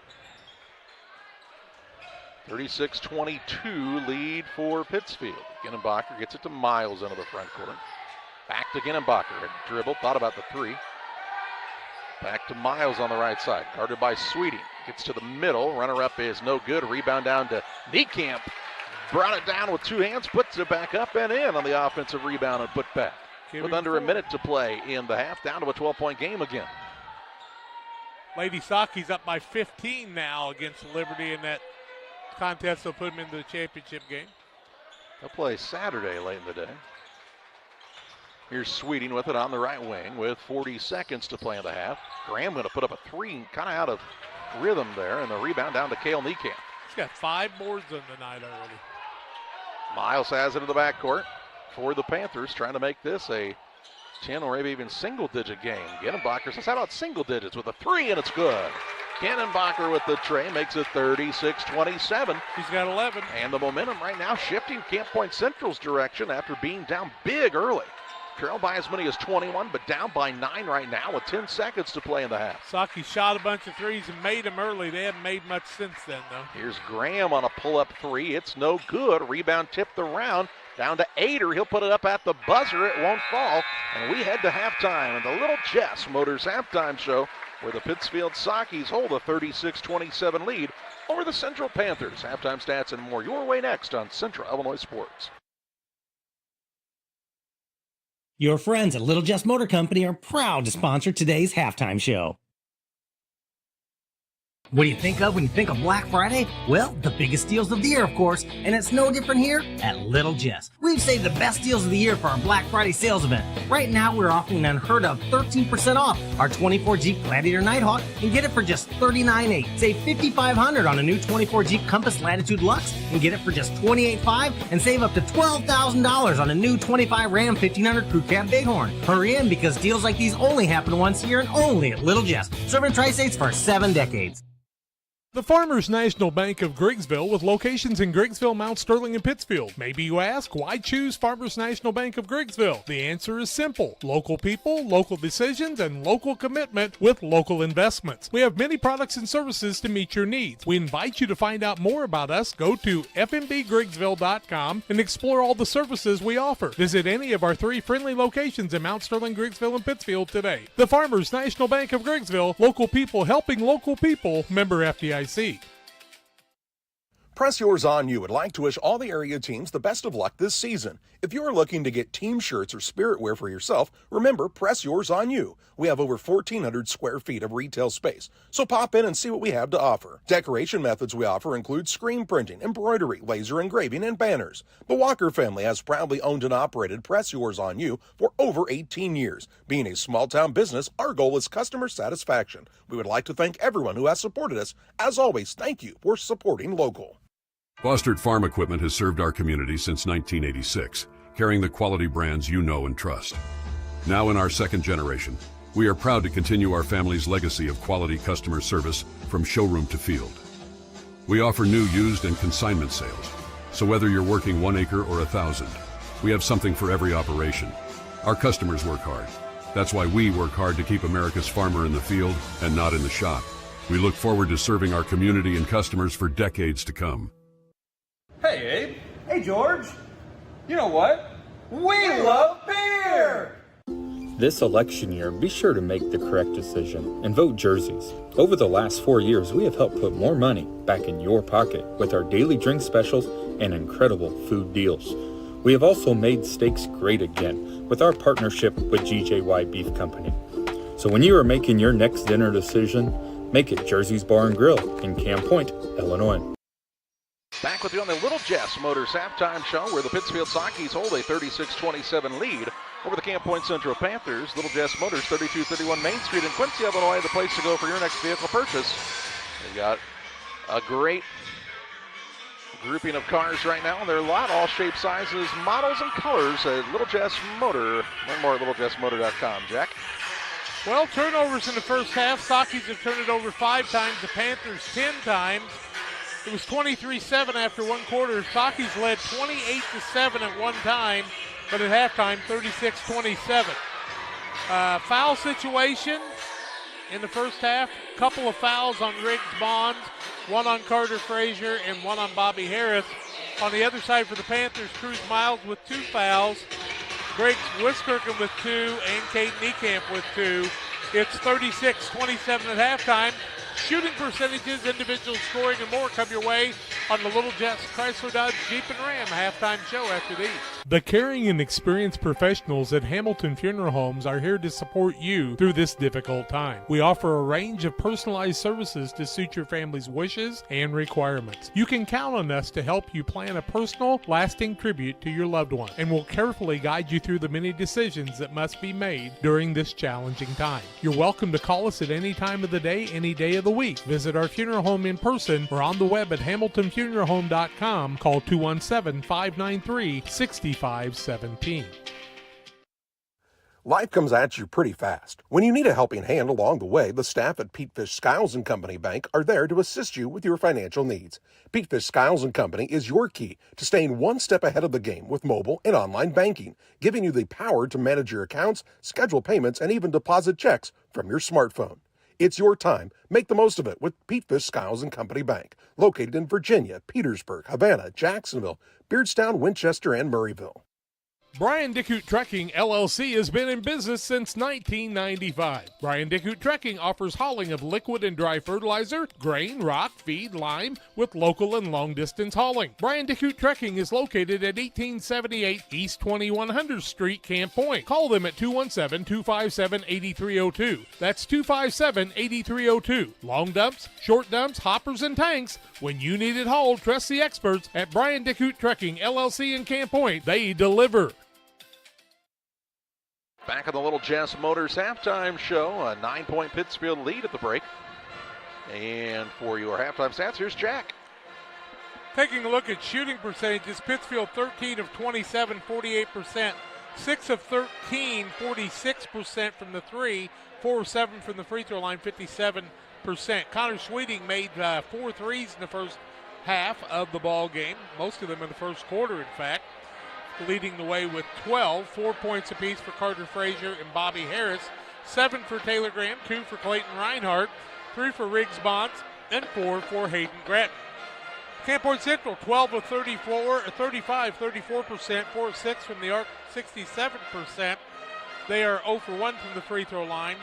36-22 lead for Pittsfield. Ginenbacher gets it to Miles into the front court. Back to Ginenbacher. A dribble, thought about the 3. Back to Miles on the right side. Guarded by Sweeting. Gets to the middle. Runner up is no good. Rebound down to Niekamp. Brought it down with 2 hands, puts it back up and in on the offensive rebound and put back. With under 4 minutes to play in the half, down to a 12-point game again. Lady Saki's up by 15 now against Liberty in that contest. They'll put them into the championship game. They'll play Saturday late in the day. Here's Sweeting with it on the right wing with 40 seconds to play in the half. Graham going to put up a 3, kind of out of rhythm there, and the rebound down to Cale Niekamp. He's got 5 boards on the night already. Miles has it in the backcourt for the Panthers, trying to make this a 10 or maybe even single-digit game. Ginenbacher says, how about single digits with a 3, and it's good. Ginenbacher with the tray makes it 36-27. He's got 11. And the momentum right now shifting Camp Point Central's direction after being down big early. Trail by as many as 21, but down by 9 right now with 10 seconds to play in the half. Saki shot a bunch of threes and made them early. They haven't made much since then, though. Here's Graham on a pull-up 3. It's no good. Rebound tipped around. Down to Ader. He'll put it up at the buzzer. It won't fall. And we head to halftime in the Little Chess Motors halftime show, where the Pittsfield Sakis hold a 36-27 lead over the Central Panthers. Halftime stats and more your way next on Central Illinois Sports. Your friends at Little Jess Motor Company are proud to sponsor today's halftime show. What do you think of when you think of Black Friday? Well, the biggest deals of the year, of course, and it's no different here at Little Jess. We've saved the best deals of the year for our Black Friday sales event. Right now, we're offering an unheard of 13% off our 24 Jeep Gladiator Nighthawk and get it for just $39,800. Save $5,500 on a new 24 Jeep Compass Latitude Lux and get it for just $28,500, and save up to $12,000 on a new 25 Ram 1500 Crew Cab Bighorn. Hurry in, because deals like these only happen once a year and only at Little Jess. Serving Tri-States for 7 decades. The Farmers National Bank of Griggsville, with locations in Griggsville, Mount Sterling, and Pittsfield. Maybe you ask, why choose Farmers National Bank of Griggsville? The answer is simple. Local people, local decisions, and local commitment with local investments. We have many products and services to meet your needs. We invite you to find out more about us. Go to fmbgriggsville.com and explore all the services we offer. Visit any of our 3 friendly locations in Mount Sterling, Griggsville, and Pittsfield today. The Farmers National Bank of Griggsville, local people helping local people, member FDIC. Press Yours On You would like to wish all the area teams the best of luck this season. If you are looking to get team shirts or spirit wear for yourself, remember Press Yours On You. We have over 1,400 square feet of retail space, so pop in and see what we have to offer. Decoration methods we offer include screen printing, embroidery, laser engraving, and banners. The Walker family has proudly owned and operated Press Yours On You for over 18 years. Being a small-town business, our goal is customer satisfaction. We would like to thank everyone who has supported us. As always, thank you for supporting local. Bostard Farm Equipment has served our community since 1986, carrying the quality brands you know and trust. Now in our 2nd generation, we are proud to continue our family's legacy of quality customer service from showroom to field. We offer new, used, and consignment sales, so whether you're working 1 acre or 1,000, we have something for every operation. Our customers work hard. That's why we work hard to keep America's farmer in the field and not in the shop. We look forward to serving our community and customers for decades to come. Hey, Abe. Hey, George. You know what? We love beer! This election year, be sure to make the correct decision and vote jerseys. Over the last 4 years, we have helped put more money back in your pocket with our daily drink specials and incredible food deals. We have also made steaks great again with our partnership with GJY Beef Company. So when you are making your next dinner decision, make it Jersey's Bar and Grill in Camp Point, Illinois. Back with you on the Little Jess Motors halftime show, where the Pittsfield Sockies hold a 36-27 lead over the Camp Point Central Panthers. Little Jess Motors, 3231 Main Street in Quincy, Illinois, the place to go for your next vehicle purchase. They've got a great grouping of cars right now. They're a lot, all shapes, sizes, models, and colors at Little Jess Motor. Learn more at littlejessmotor.com. Jack? Well, turnovers in the first half. Sockies have turned it over 5 times, the Panthers 10 times. It was 23-7 after 1 quarter. Sockies led 28-7 at one time, but at halftime, 36-27. Foul situation in the first half. Couple of fouls on Riggs Bonds, 1 on Carter Frazier and 1 on Bobby Harris. On the other side for the Panthers, Cruz Miles with 2 fouls, Griggs Wiskirchen with 2, and Kate Niekamp with 2. It's 36-27 at halftime. Shooting percentages, individual scoring, and more come your way on the Little Jess Chrysler Dodge Jeep and Ram halftime show after these. The caring and experienced professionals at Hamilton Funeral Homes are here to support you through this difficult time. We offer a range of personalized services to suit your family's wishes and requirements. You can count on us to help you plan a personal, lasting tribute to your loved one, and we'll carefully guide you through the many decisions that must be made during this challenging time. You're welcome to call us at any time of the day, any day of the week. Visit our funeral home in person or on the web at hamiltonfuneralhome.com. Call 217-593-6517. Life comes at you pretty fast. When you need a helping hand along the way, the staff at Petefish Skiles & Company Bank are there to assist you with your financial needs. Petefish Skiles & Company is your key to staying one step ahead of the game with mobile and online banking, giving you the power to manage your accounts, schedule payments, and even deposit checks from your smartphone. It's your time. Make the most of it with Petefish Skiles & Company Bank, located in Virginia, Petersburg, Havana, Jacksonville, Beardstown, Winchester, and Murrayville. Brian Dickut Trucking, LLC has been in business since 1995. Brian Dickut Trucking offers hauling of liquid and dry fertilizer, grain, rock, feed, lime, with local and long-distance hauling. Brian Dickut Trucking is located at 1878 East 2100 Street, Camp Point. Call them at 217-257-8302. That's 257-8302. Long dumps, short dumps, hoppers, and tanks. When you need it hauled, trust the experts at Brian Dickut Trucking, LLC in Camp Point. They deliver. Back on the Little Jess Motors halftime show, a 9-point Pittsfield lead at the break. And for your halftime stats, here's Jack. Taking a look at shooting percentages, Pittsfield 13 of 27, 48%. 6 of 13, 46% from the three. 4 of 7 from the free throw line, 57%. Connor Sweeting made 4 threes in the first half of the ball game, most of them in the first quarter, in fact. Leading the way with 12, 4 points apiece for Carter Frazier and Bobby Harris, 7 for Taylor Graham, 2 for Clayton Reinhardt, 3 for Riggs Bonds, and 4 for Hayden Gratton. Camp Point Central, 12 of 35, 34%, 4 of 6 from the arc, 67%. They are 0 for 1 from the free throw line.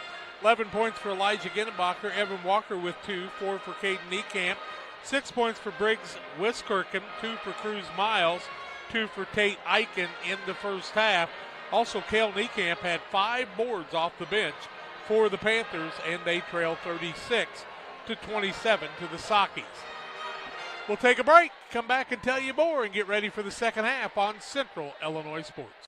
11 points for Elijah Ginnenbacher, Evan Walker with 2, 4 for Caden Niekamp, 6 points for Briggs Wiskirchen, 2 for Cruz Miles, 2 for Tate Eichen in the first half. Also, Cale Niekamp had 5 boards off the bench for the Panthers, and they trail 36-27 to the Sockies. We'll take a break, come back and tell you more, and get ready for the second half on Central Illinois Sports.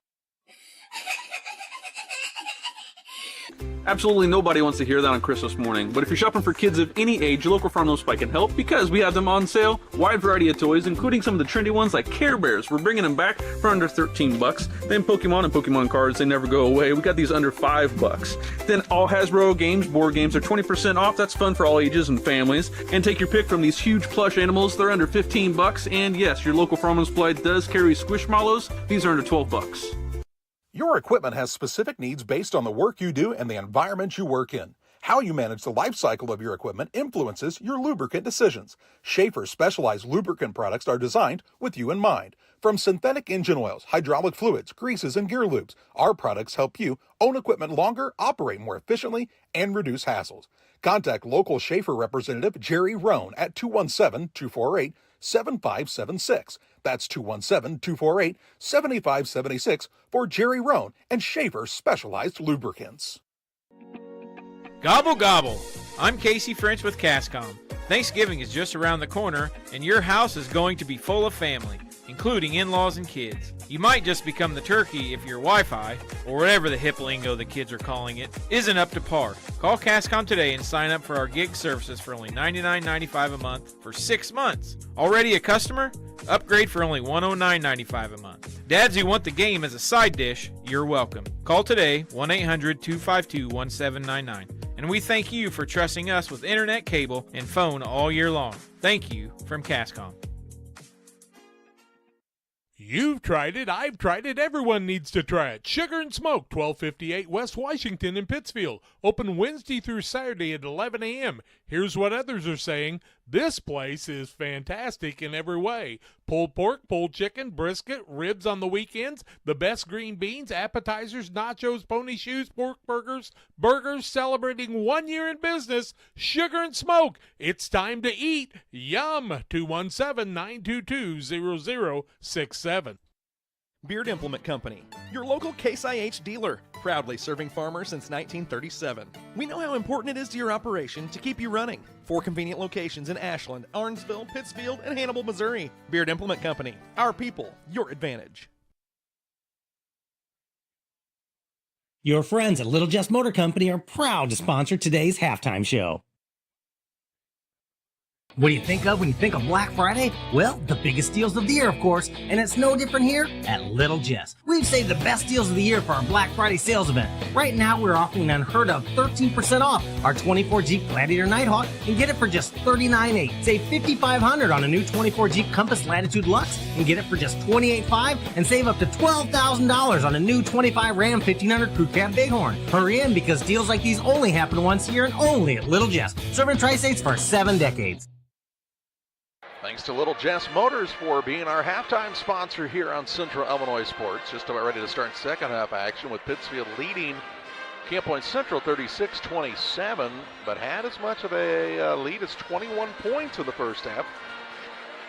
Absolutely nobody wants to hear that on Christmas morning, but if you're shopping for kids of any age, your local Farm and Supply can help because we have them on sale. Wide variety of toys, including some of the trendy ones like Care Bears. We're bringing them back for under $13. Then Pokemon and Pokemon cards, they never go away. We got these under $5. Then all Hasbro games, board games are 20% off. That's fun for all ages and families. And take your pick from these huge plush animals. They're under $15. And yes, your local Farm and Supply does carry Squishmallows. These are under $12. Your equipment has specific needs based on the work you do and the environment you work in. How you manage the life cycle of your equipment influences your lubricant decisions. Schaefer's specialized lubricant products are designed with you in mind. From synthetic engine oils, hydraulic fluids, greases, and gear lubes, our products help you own equipment longer, operate more efficiently, and reduce hassles. Contact local Schaefer representative Jerry Rohn at 217-248-7576. That's 217-248-7576 for Jerry Rohn and Schaefer Specialized Lubricants. Gobble, gobble. I'm Casey French with Cascom. Thanksgiving is just around the corner, and your house is going to be full of family, including in-laws and kids. You might just become the turkey if your Wi-Fi, or whatever the hip lingo the kids are calling it, isn't up to par. Call Cascom today and sign up for our gig services for only $99.95 a month for 6 months. Already a customer? Upgrade for only $109.95 a month. Dads who want the game as a side dish, you're welcome. Call today, 1-800-252-1799. And we thank you for trusting us with internet, cable, and phone all year long. Thank you from Cascom. You've tried it, I've tried it, everyone needs to try it. Sugar and Smoke, 1258 West Washington in Pittsfield. Open Wednesday through Saturday at 11 a.m. Here's what others are saying. This place is fantastic in every way. Pulled pork, pulled chicken, brisket, ribs on the weekends, the best green beans, appetizers, nachos, pony shoes, pork burgers, celebrating 1 year in business. Sugar and Smoke, it's time to eat. Yum! 217-922-0067. Beard Implement Company, your local Case IH dealer, proudly serving farmers since 1937. We know how important it is to your operation to keep you running. 4 convenient locations in Ashland, Arnsville, Pittsfield, and Hannibal, Missouri. Beard Implement Company, our people, your advantage. Your friends at Little Jess Motor Company are proud to sponsor today's halftime show. What do you think of when you think of Black Friday? Well, the biggest deals of the year, of course, and it's no different here at Little Jess. We've saved the best deals of the year for our Black Friday sales event. Right now, we're offering an unheard of 13% off our 24 Jeep Gladiator Nighthawk and get it for just $39,800. Save $5,500 on a new 24 Jeep Compass Latitude Lux and get it for just $28,500 and save up to $12,000 on a new 25 Ram 1500 Crew Cab Bighorn. Hurry in because deals like these only happen once a year and only at Little Jess. Serving Tri-States for 7 decades. Thanks to Little Jess Motors for being our halftime sponsor here on Central Illinois Sports. Just about ready to start second half action with Pittsfield leading Camp Point Central 36-27, but had as much of a lead as 21 points in the first half.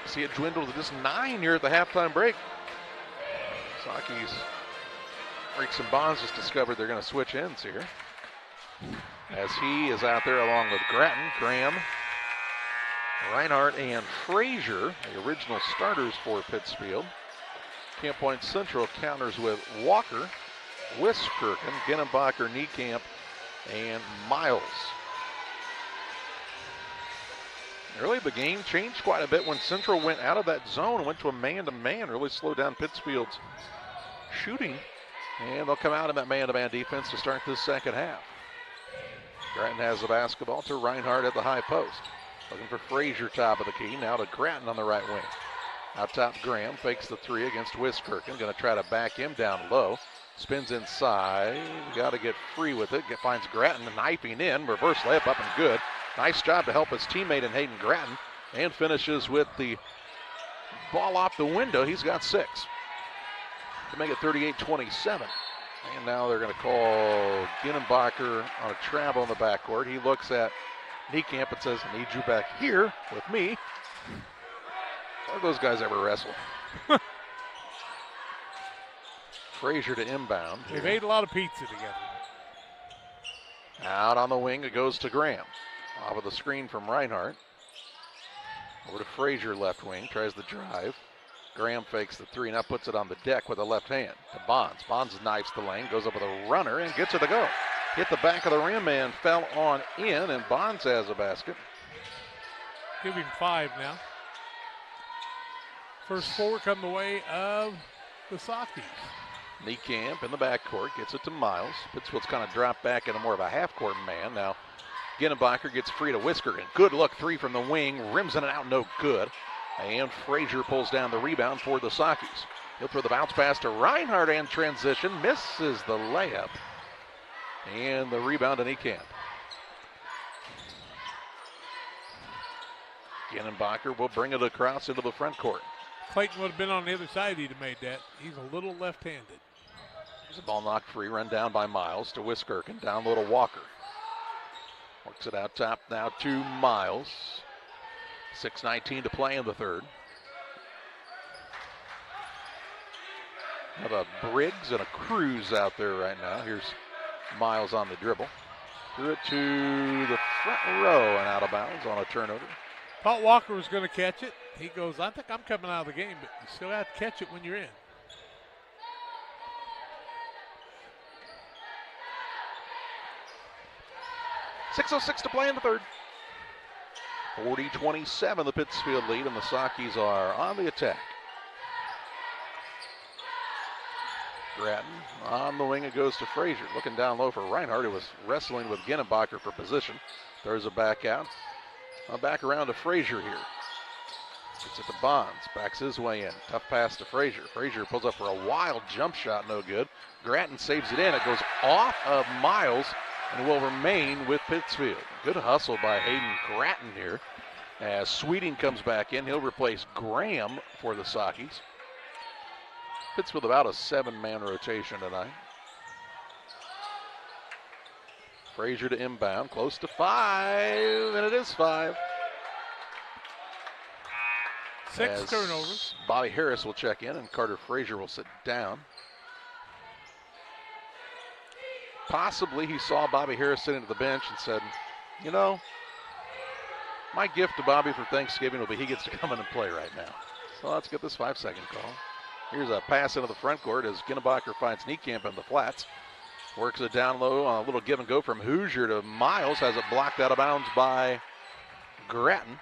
See it dwindle to just 9 here at the halftime break. Saki's Breaks and Bonds just discovered they're going to switch ends here, as he is out there along with Grattan, Graham, Reinhardt, and Frazier, the original starters for Pittsfield. Camp Point Central counters with Walker, Wiskirchen, Ginnenbacher, Niekamp, and Miles. Early the game changed quite a bit when Central went out of that zone and went to a man-to-man, really slowed down Pittsfield's shooting. And they'll come out in that man-to-man defense to start this second half. Grattan has the basketball to Reinhardt at the high post. Looking for Frazier top of the key. Now to Grattan on the right wing. Out top, Graham fakes the three against Wiskirchen. Going to try to back him down low. Spins inside. Got to get free with it. Finds Grattan knifing in. Reverse layup up and good. Nice job to help his teammate in Hayden Grattan. And finishes with the ball off the window. He's got 6 to make it 38-27. And now they're going to call Ginnenbacher on a travel in the backcourt. He looks at Niekamp and says, I need you back here with me. How do those guys ever wrestle? Frazier to inbound. They've ate a lot of pizza together. Out on the wing, it goes to Graham. Off of the screen from Reinhardt. Over to Frazier, left wing, tries the drive. Graham fakes the three, now puts it on the deck with the left hand to Bonds. Bonds knifes the lane, goes up with a runner, and gets it to go. Hit the back of the rim and fell on in, and Bonds has a basket. Give him 5 now. First 4 come the way of the Sakis. Niekamp in the backcourt, gets it to Miles. Pittsfield's kind of dropped back into more of a half-court man. Now Ginnenbacher gets free to Wiskirchen. Good look, 3 from the wing, rims in and out, no good. And Frazier pulls down the rebound for the Sakis. He'll throw the bounce pass to Reinhardt and transition. Misses the layup. And the rebound to Niekamp. Ginnenbacher will bring it across into the front court. Clayton would have been on the other side, he'd have made that. He's a little left-handed. There's a ball knocked free, run down by Miles to Wiskirchen. Down low to Walker. Works it out top now to Miles. 6:19 to play in the third. Have a Briggs and a Cruz out there right now. Here's Miles on the dribble. Threw it to the front row and out of bounds on a turnover. Thought Walker was going to catch it. He goes, I think I'm coming out of the game, but you still have to catch it when you're in. .606 to play in the third. 40-27 the Pittsfield lead, and the Sakis are on the attack. Grattan on the wing, it goes to Frazier. Looking down low for Reinhardt, who was wrestling with Ginnenbacher for position. Throws it back out. Back around to Frazier here. Gets it to Bonds, backs his way in. Tough pass to Frazier. Frazier pulls up for a wild jump shot, no good. Grattan saves it in. It goes off of Miles and will remain with Pittsfield. Good hustle by Hayden Grattan here. As Sweeting comes back in, he'll replace Graham for the Sakis. Pittsfield about a 7-man rotation tonight. Frazier to inbound, close to 5, and it is 5. 6 turnovers. Bobby Harris will check in, and Carter Frazier will sit down. Possibly he saw Bobby Harris sitting at the bench and said, you know, my gift to Bobby for Thanksgiving will be he gets to come in and play right now. So let's get this 5-second call. Here's a pass into the front court as Ginnenbacher finds Niekamp in the flats. Works it down low on a little give and go from Hoosier to Miles. Has it blocked out of bounds by Grattan.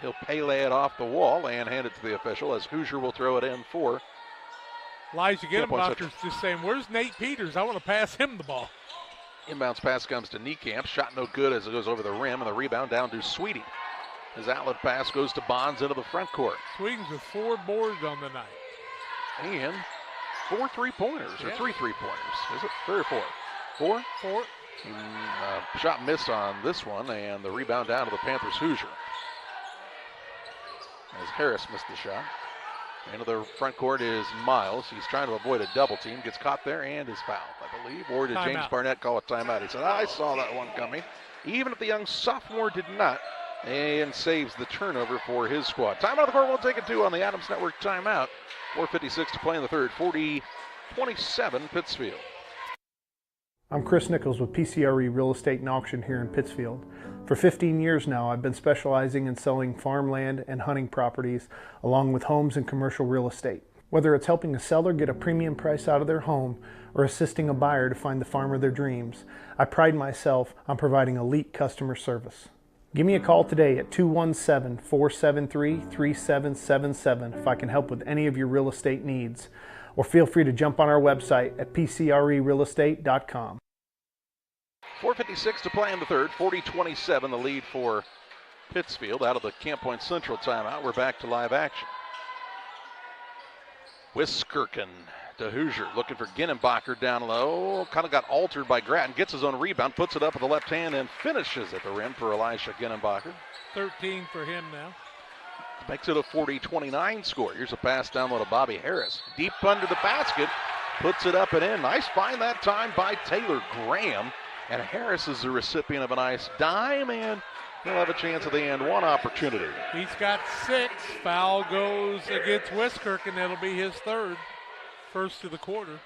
He'll Pele it off the wall and hand it to the official as Hoosier will throw it in for Elijah Ginnenbacher's just saying, where's Nate Peters? I want to pass him the ball. Inbounds pass comes to Niekamp. Shot no good as it goes over the rim, and the rebound down to Sweeting. His outlet pass goes to Bonds into the front court. Sweeting's with 4 boards on the night. And 4 3-pointers, or 3 3-pointers. Is it 3 or 4? 4? 4. Shot missed on this one, and the rebound down to the Panthers' Hoosier. as Harris missed the shot. Into the front court is Miles. He's trying to avoid a double team. Gets caught there and is fouled, I believe. Or did James Barnett call a timeout? He said, I saw that one coming. Even if the young sophomore did not. And saves the turnover for his squad. Timeout of the court. We'll take it two on the Adams Network timeout. 4:56 to play in the third. 40-27 Pittsfield. I'm Chris Nichols with PCRE Real Estate and Auction here in Pittsfield. For 15 years now, I've been specializing in selling farmland and hunting properties, along with homes and commercial real estate. Whether it's helping a seller get a premium price out of their home or assisting a buyer to find the farm of their dreams, I pride myself on providing elite customer service. Give me a call today at 217-473-3777 if I can help with any of your real estate needs, or feel free to jump on our website at pcrerealestate.com. 4:56 to play in the third. 40-27 the lead for Pittsfield. Out of the Camp Point Central timeout, we're back to live action. Wiskirchen to Hoosier, looking for Ginnenbacher down low. Kind of got altered by Grattan. Gets his own rebound, puts it up with the left hand, and finishes at the rim for Elisha Ginnenbacher. 13 for him now. Makes it a 40-29 score. Here's a pass down low to Bobby Harris. Deep under the basket, puts it up and in. Nice find that time by Taylor Graham. And Harris is the recipient of a nice dime, and he'll have a chance at the end one opportunity. He's got 6. Foul goes against Wiskirchen. That'll be his third. First of the quarter.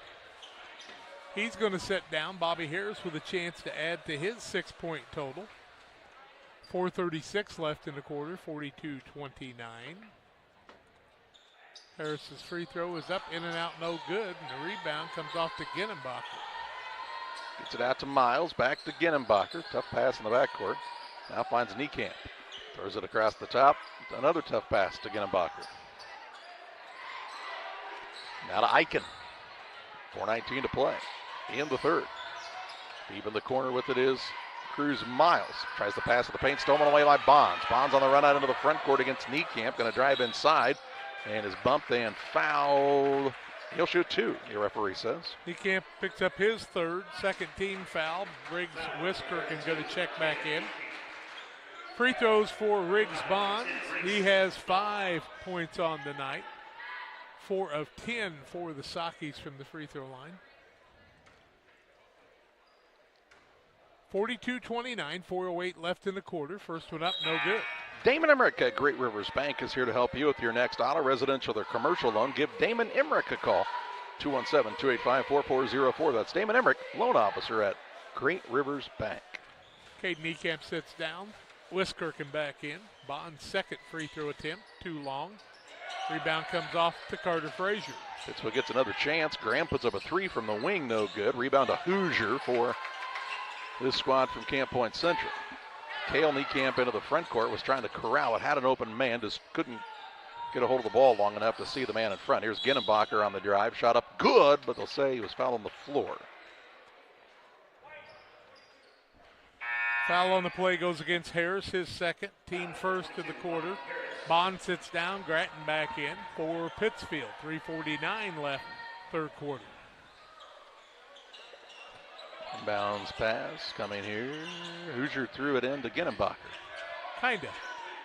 He's going to sit down. Bobby Harris with a chance to add to his 6-point total. 4:36 left in the quarter, 42-29. Harris's free throw is up, in and out, no good, and the rebound comes off to Ginnenbacher. Gets it out to Miles, back to Ginnenbacher. Tough pass in the backcourt. Now finds Niekamp. Throws it across the top. Another tough pass to Ginnenbacher. Now to Eichen. 4:19 to play in the third. Deep in the corner with it is Cruz Miles. Tries to pass to the paint, stolen away by Bonds. Bonds on the run out into the front court against Niekamp. Going to drive inside and is bumped and fouled. He'll shoot 2, the referee says. Niekamp picks up his third, second team foul. Riggs Wiskirchen going to check back in. Free throws for Riggs Bonds. He has 5 points on the night. 4 of 10 for the Sockies from the free throw line. 42-29, 4:08 left in the quarter. First one up, no good. Damon Emmerich at Great Rivers Bank is here to help you with your next auto, residential, or commercial loan. Give Damon Emmerich a call. 217-285-4404. That's Damon Emmerich, loan officer at Great Rivers Bank. Caden Niekamp sits down. Wiskirchen back in. Bond's second free throw attempt, too long. Rebound comes off to Carter Frazier. Pittsfield gets another chance. Graham puts up a 3 from the wing, no good. Rebound to Hoosier for this squad from Camp Point Central. Cale Niekamp into the front court, was trying to corral it, had an open man, just couldn't get a hold of the ball long enough to see the man in front. Here's Ginnenbacher on the drive, shot up good, but they'll say he was fouled on the floor. Foul on the play goes against Harris, his second, team first of the quarter. Bond sits down, Grattan back in for Pittsfield. 3:49 left, third quarter. Bounds pass coming here. Hoosier threw it in to Ginnenbacher. Kinda.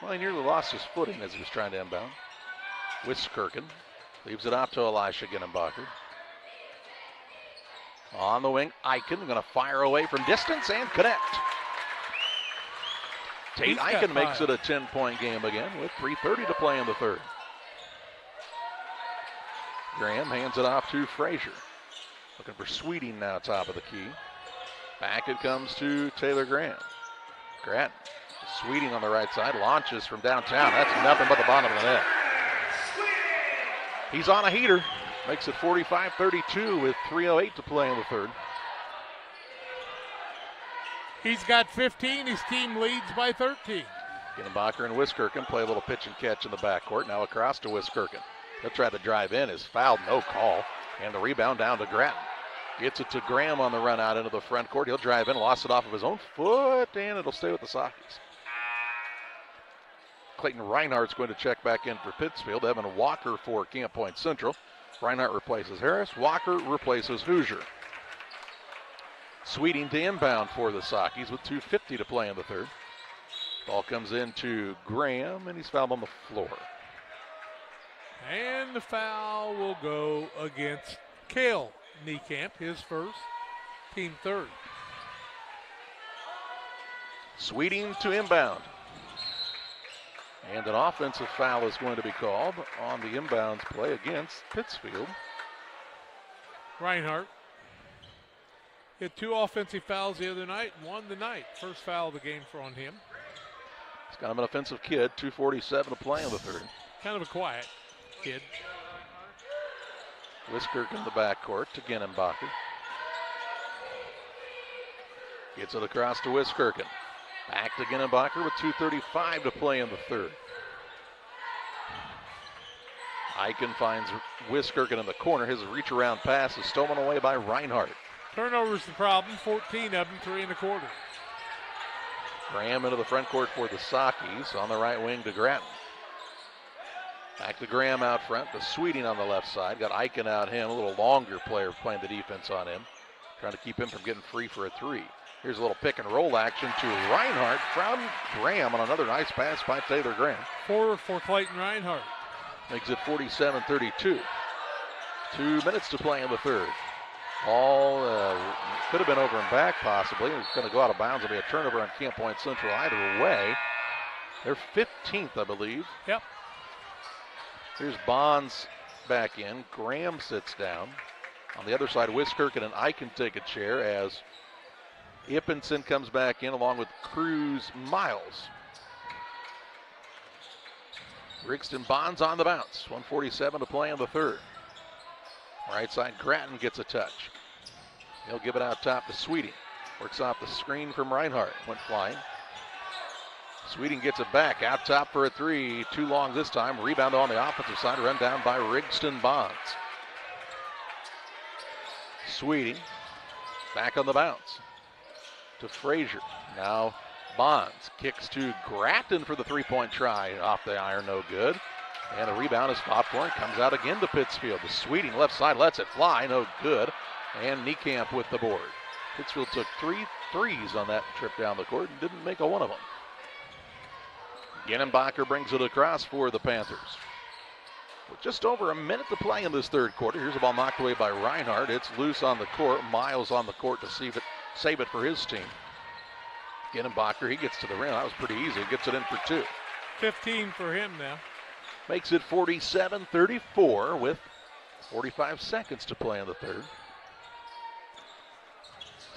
Well, he nearly lost his footing as he was trying to inbound. Wiskirchen leaves it out to Elisha Ginnenbacher. On the wing, Eichen going to fire away from distance and connect. Tate Eichen makes it a 10-point game again with 3:30 to play in the third. Graham hands it off to Frazier. Looking for Sweeting now, top of the key. Back it comes to Taylor Graham. Grattan, Sweeting on the right side, launches from downtown. That's nothing but the bottom of the net. He's on a heater. Makes it 45-32 with 3:08 to play in the third. He's got 15. His team leads by 13. Ginnenbacher and Wiskirchen play a little pitch and catch in the backcourt. Now across to Wiskirchen. He'll try to drive in. Is fouled, no call. And the rebound down to Grattan. Gets it to Graham on the run out into the front court. He'll drive in, lost it off of his own foot, and it'll stay with the Sockies. Clayton Reinhardt's going to check back in for Pittsfield. Evan Walker for Camp Point Central. Reinhardt replaces Harris. Walker replaces Hoosier. Sweeting to inbound for the Sockies with 2:50 to play in the third. Ball comes in to Graham, and he's fouled on the floor. And the foul will go against Cale Niekamp, his first, team third. Sweeting to inbound. And an offensive foul is going to be called on the inbounds play against Pittsfield. Reinhardt hit 2 offensive fouls the other night and won tonight. First foul of the game on him. He's kind of an offensive kid, 2:47 to play in the third. Kind of a quiet kid. Wiskirk in the backcourt to Ginnenbacher. Gets it across to Wiskirken. Back to Ginnenbacher with 2:35 to play in the third. Eichen finds Wiskirken in the corner. His reach around pass is stolen away by Reinhardt. Turnover's the problem, 14 of them, 3 1/4. Graham into the front court for the Sockies. On the right wing to Grattan. Back to Graham out front to Sweeting on the left side. Got Eichen out him, a little longer player playing the defense on him. Trying to keep him from getting free for a 3. Here's a little pick and roll action to Reinhardt from Graham on another nice pass by Taylor Graham. 4 for Clayton Reinhardt. Makes it 47-32. 2 minutes to play in the third. All could have been over and back possibly. It's going to go out of bounds. It'll be a turnover on Camp Point Central either way. They're 15th, I believe. Yep. Here's Bonds back in. Graham sits down. On the other side, Wiskirken and Eichen take a chair as Ippenson comes back in along with Cruz Miles. Brixton Bonds on the bounce. 1:47 to play in the third. Right side, Grattan gets a touch. He'll give it out top to Sweeting. Works off the screen from Reinhardt. Went flying. Sweeting gets it back. Out top for a 3. Too long this time. Rebound on the offensive side. Run down by Rigston Bonds. Sweeting back on the bounce to Frazier. Now Bonds kicks to Grattan for the 3-point try. Off the iron, no good. And the rebound is fought for and comes out again to Pittsfield. The Sweeting left side lets it fly, no good. And Niekamp with the board. Pittsfield took 3 threes on that trip down the court and didn't make a one of them. Ginnenbacher brings it across for the Panthers. With just over a minute to play in this third quarter. Here's the ball knocked away by Reinhardt. It's loose on the court. Miles on the court to save it for his team. Ginnenbacher, he gets to the rim. That was pretty easy. Gets it in for 2. 15 for him now. Makes it 47-34 with 45 seconds to play in the third.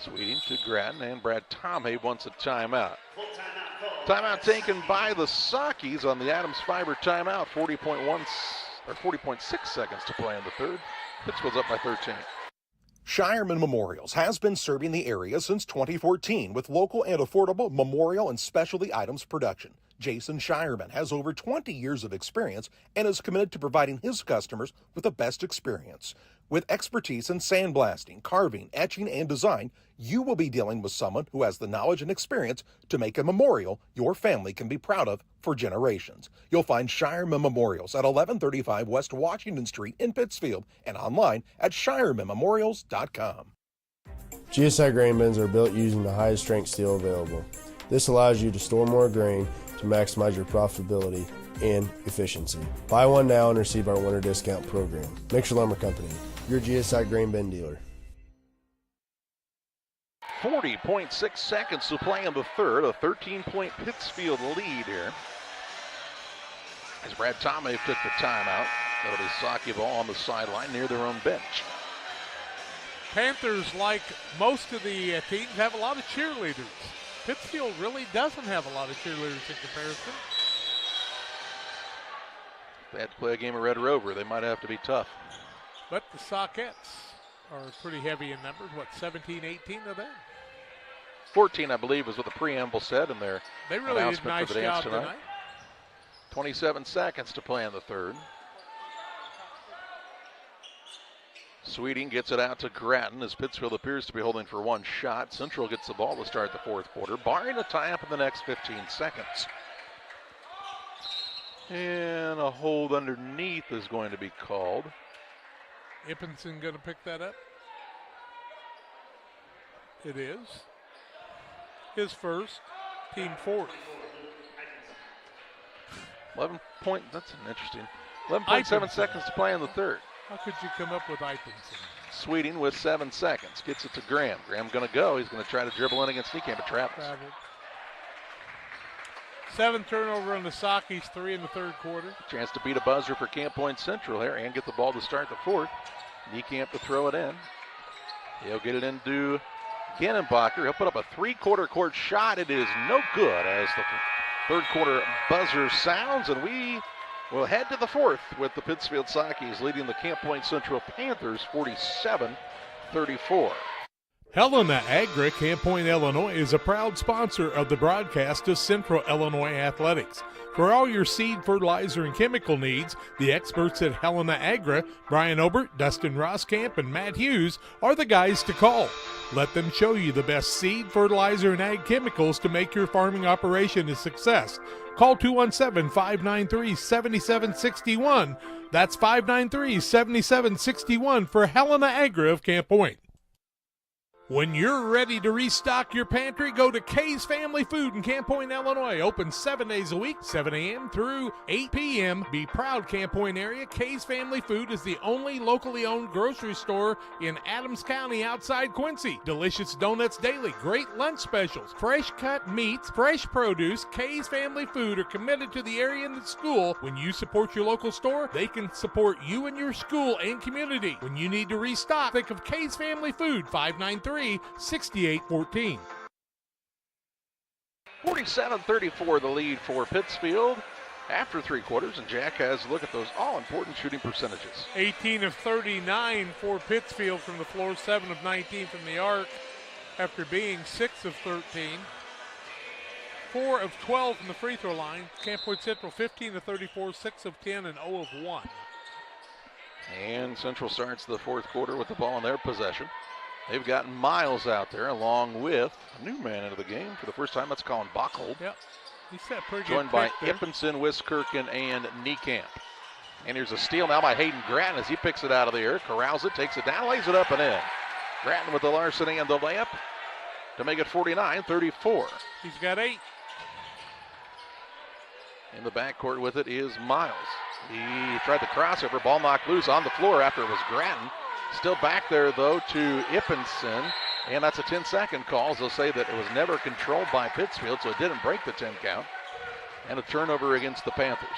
Sweeting to Grattan, and Brad Tomhave wants a timeout. Timeout taken by the Sockies on the Adams Fiber timeout. 40.6 seconds to play in the third. Pittsfield's up by 13. Shireman Memorials has been serving the area since 2014 with local and affordable memorial and specialty items production. Jason Shireman has over 20 years of experience and is committed to providing his customers with the best experience. With expertise in sandblasting, carving, etching, and design, you will be dealing with someone who has the knowledge and experience to make a memorial your family can be proud of for generations. You'll find Shireman Memorials at 1135 West Washington Street in Pittsfield and online at shiremanmemorials.com. GSI grain bins are built using the highest strength steel available. This allows you to store more grain to maximize your profitability and efficiency. Buy one now and receive our winter discount program. Mixer Lumber Company, your GSI grain bin dealer. 40.6 seconds to play in the third. A 13-point Pittsfield lead here. As Brad Tomhave took the timeout. That'll be Socky ball on the sideline near their own bench. Panthers, like most of the teams, have a lot of cheerleaders. Pittsfield really doesn't have a lot of cheerleaders in comparison. If they had to play a game of Red Rover, they might have to be tough. But the Sockettes are pretty heavy in numbers. What, 17, 18 of them? 14, I believe, is what the preamble said in their they really announcement did a nice for the dance job tonight. 27 seconds to play in the third. Sweeting gets it out to Grattan as Pittsfield appears to be holding for one shot. Central gets the ball to start the fourth quarter, barring a tie-up in the next 15 seconds. And a hold underneath is going to be called. Ippenson going to pick that up? It is. His first, team fourth. 11 point, that's an interesting. 11.7 seconds to play in the third. How could you come up with Eipinson? Sweeting with 7 seconds. Gets it to Graham. Graham going to go. He's going to try to dribble in against Niekamp, but travels. 7 turnover on the Sakis, 3 in the third quarter. Chance to beat a buzzer for Camp Point Central here and get the ball to start the fourth. Niekamp to throw it in. He'll get it into Gennenbacher. He'll put up a 3-quarter court shot. It is no good as the third quarter buzzer sounds, and we will head to the fourth with the Pittsfield Sakis leading the Camp Point Central Panthers 47-34. Helena Agri, Camp Point, Illinois, is a proud sponsor of the broadcast of Central Illinois Athletics. For all your seed, fertilizer, and chemical needs, the experts at Helena Agri, Brian Obert, Dustin Roskamp, and Matt Hughes, are the guys to call. Let them show you the best seed, fertilizer, and ag chemicals to make your farming operation a success. Call 217-593-7761. That's 593-7761 for Helena Agri of Camp Point. When you're ready to restock your pantry, go to Kay's Family Food in Camp Point, Illinois. Open 7 days a week, 7 a.m. through 8 p.m. Be proud, Camp Point area. Kay's Family Food is the only locally owned grocery store in Adams County outside Quincy. Delicious donuts daily, great lunch specials, fresh cut meats, fresh produce. Kay's Family Food are committed to the area and the school. When you support your local store, they can support you and your school and community. When you need to restock, think of Kay's Family Food, 593-6814. 47-34 the lead for Pittsfield after 3 quarters, and Jack has a look at those all-important shooting percentages. 18 of 39 for Pittsfield from the floor, 7 of 19 from the arc after being 6 of 13. 4 of 12 from the free throw line. Camp Point Central 15 of 34, 6 of 10, and 0 of 1. And Central starts the fourth quarter with the ball in their possession. They've got Miles out there along with a new man into the game for the first time. That's Colin Bochold. Yep. He's set pretty good. Joined by Ippenson, Wiskirchen, and Niekamp. And here's a steal now by Hayden Gratton as he picks it out of the air, corrals it, takes it down, lays it up and in. Gratton with the larceny and the layup to make it 49-34. He's got 8. In the backcourt with it is Miles. He tried the crossover, ball knocked loose on the floor after it was Gratton. Still back there, though, to Ippenson, and that's a 10-second call. They'll say that it was never controlled by Pittsfield, so it didn't break the 10 count. And a turnover against the Panthers.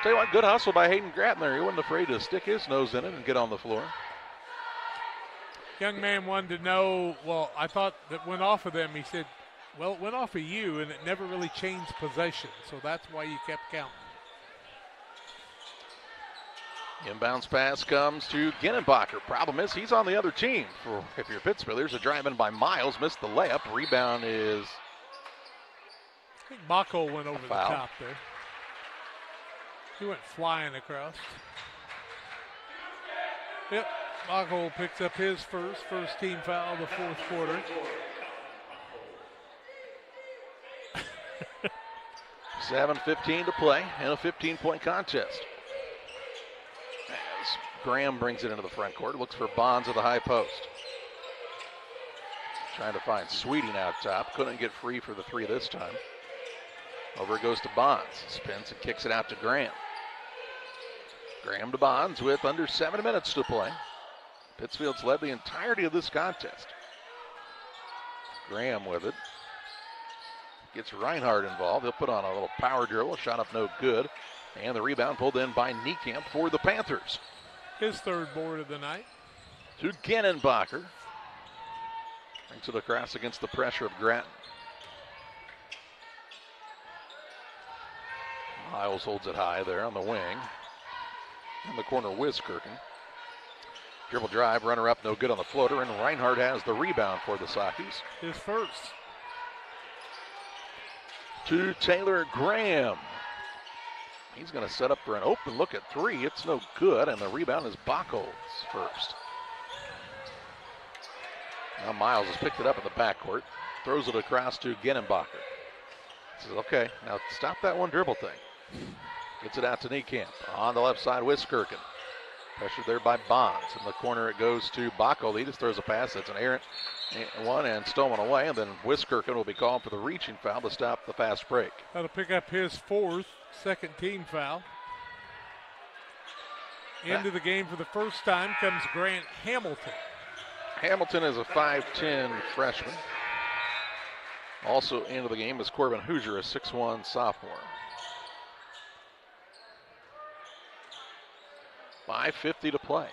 Tell you what, good hustle by Hayden Gratton there. He wasn't afraid to stick his nose in it and get on the floor. Young man wanted to know, well, I thought that went off of them. He said, well, it went off of you, and it never really changed possession, so that's why you kept counting. Inbounds pass comes to Gennenbacher. Problem is he's on the other team. If you're Pittsfield, there's a drive in by Miles. Missed the layup. Rebound is... I think Bako went over the top there. He went flying across. Yep, Bako picks up his first team foul of the fourth quarter. 7:15 to play in a 15-point contest. Graham brings it into the front court, looks for Bonds at the high post. Trying to find Sweeting out top, couldn't get free for the 3 this time. Over it goes to Bonds, spins and kicks it out to Graham. Graham to Bonds with under 7 minutes to play. Pittsfield's led the entirety of this contest. Graham with it. Gets Reinhardt involved, he'll put on a little power dribble, shot up no good. And the rebound pulled in by Niekamp for the Panthers. His third board of the night. To Gennenbacher. Brings it across against the pressure of Gratton. Miles holds it high there on the wing. In the corner, Wiskirchen. Dribble drive, runner up, no good on the floater, and Reinhardt has the rebound for the Sakis. His first. To Taylor Graham. He's going to set up for an open look at 3. It's no good, and the rebound is Baco's first. Now Miles has picked it up in the backcourt. Throws it across to Gennenbacher. Says, okay, now stop that one dribble thing. Gets it out to Niekamp. On the left side, Wiskirchen. Pressured there by Bonds. In the corner it goes to Bako. He just throws a pass. That's an errant one and stolen away. And then Wiskirchen will be called for the reaching foul to stop the fast break. That'll pick up his 4th, second team foul. Into the game for the first time comes Grant Hamilton. Hamilton is a 5'10 freshman. Also into the game is Corbin Hoosier, a 6'1 sophomore. 5:50 to play.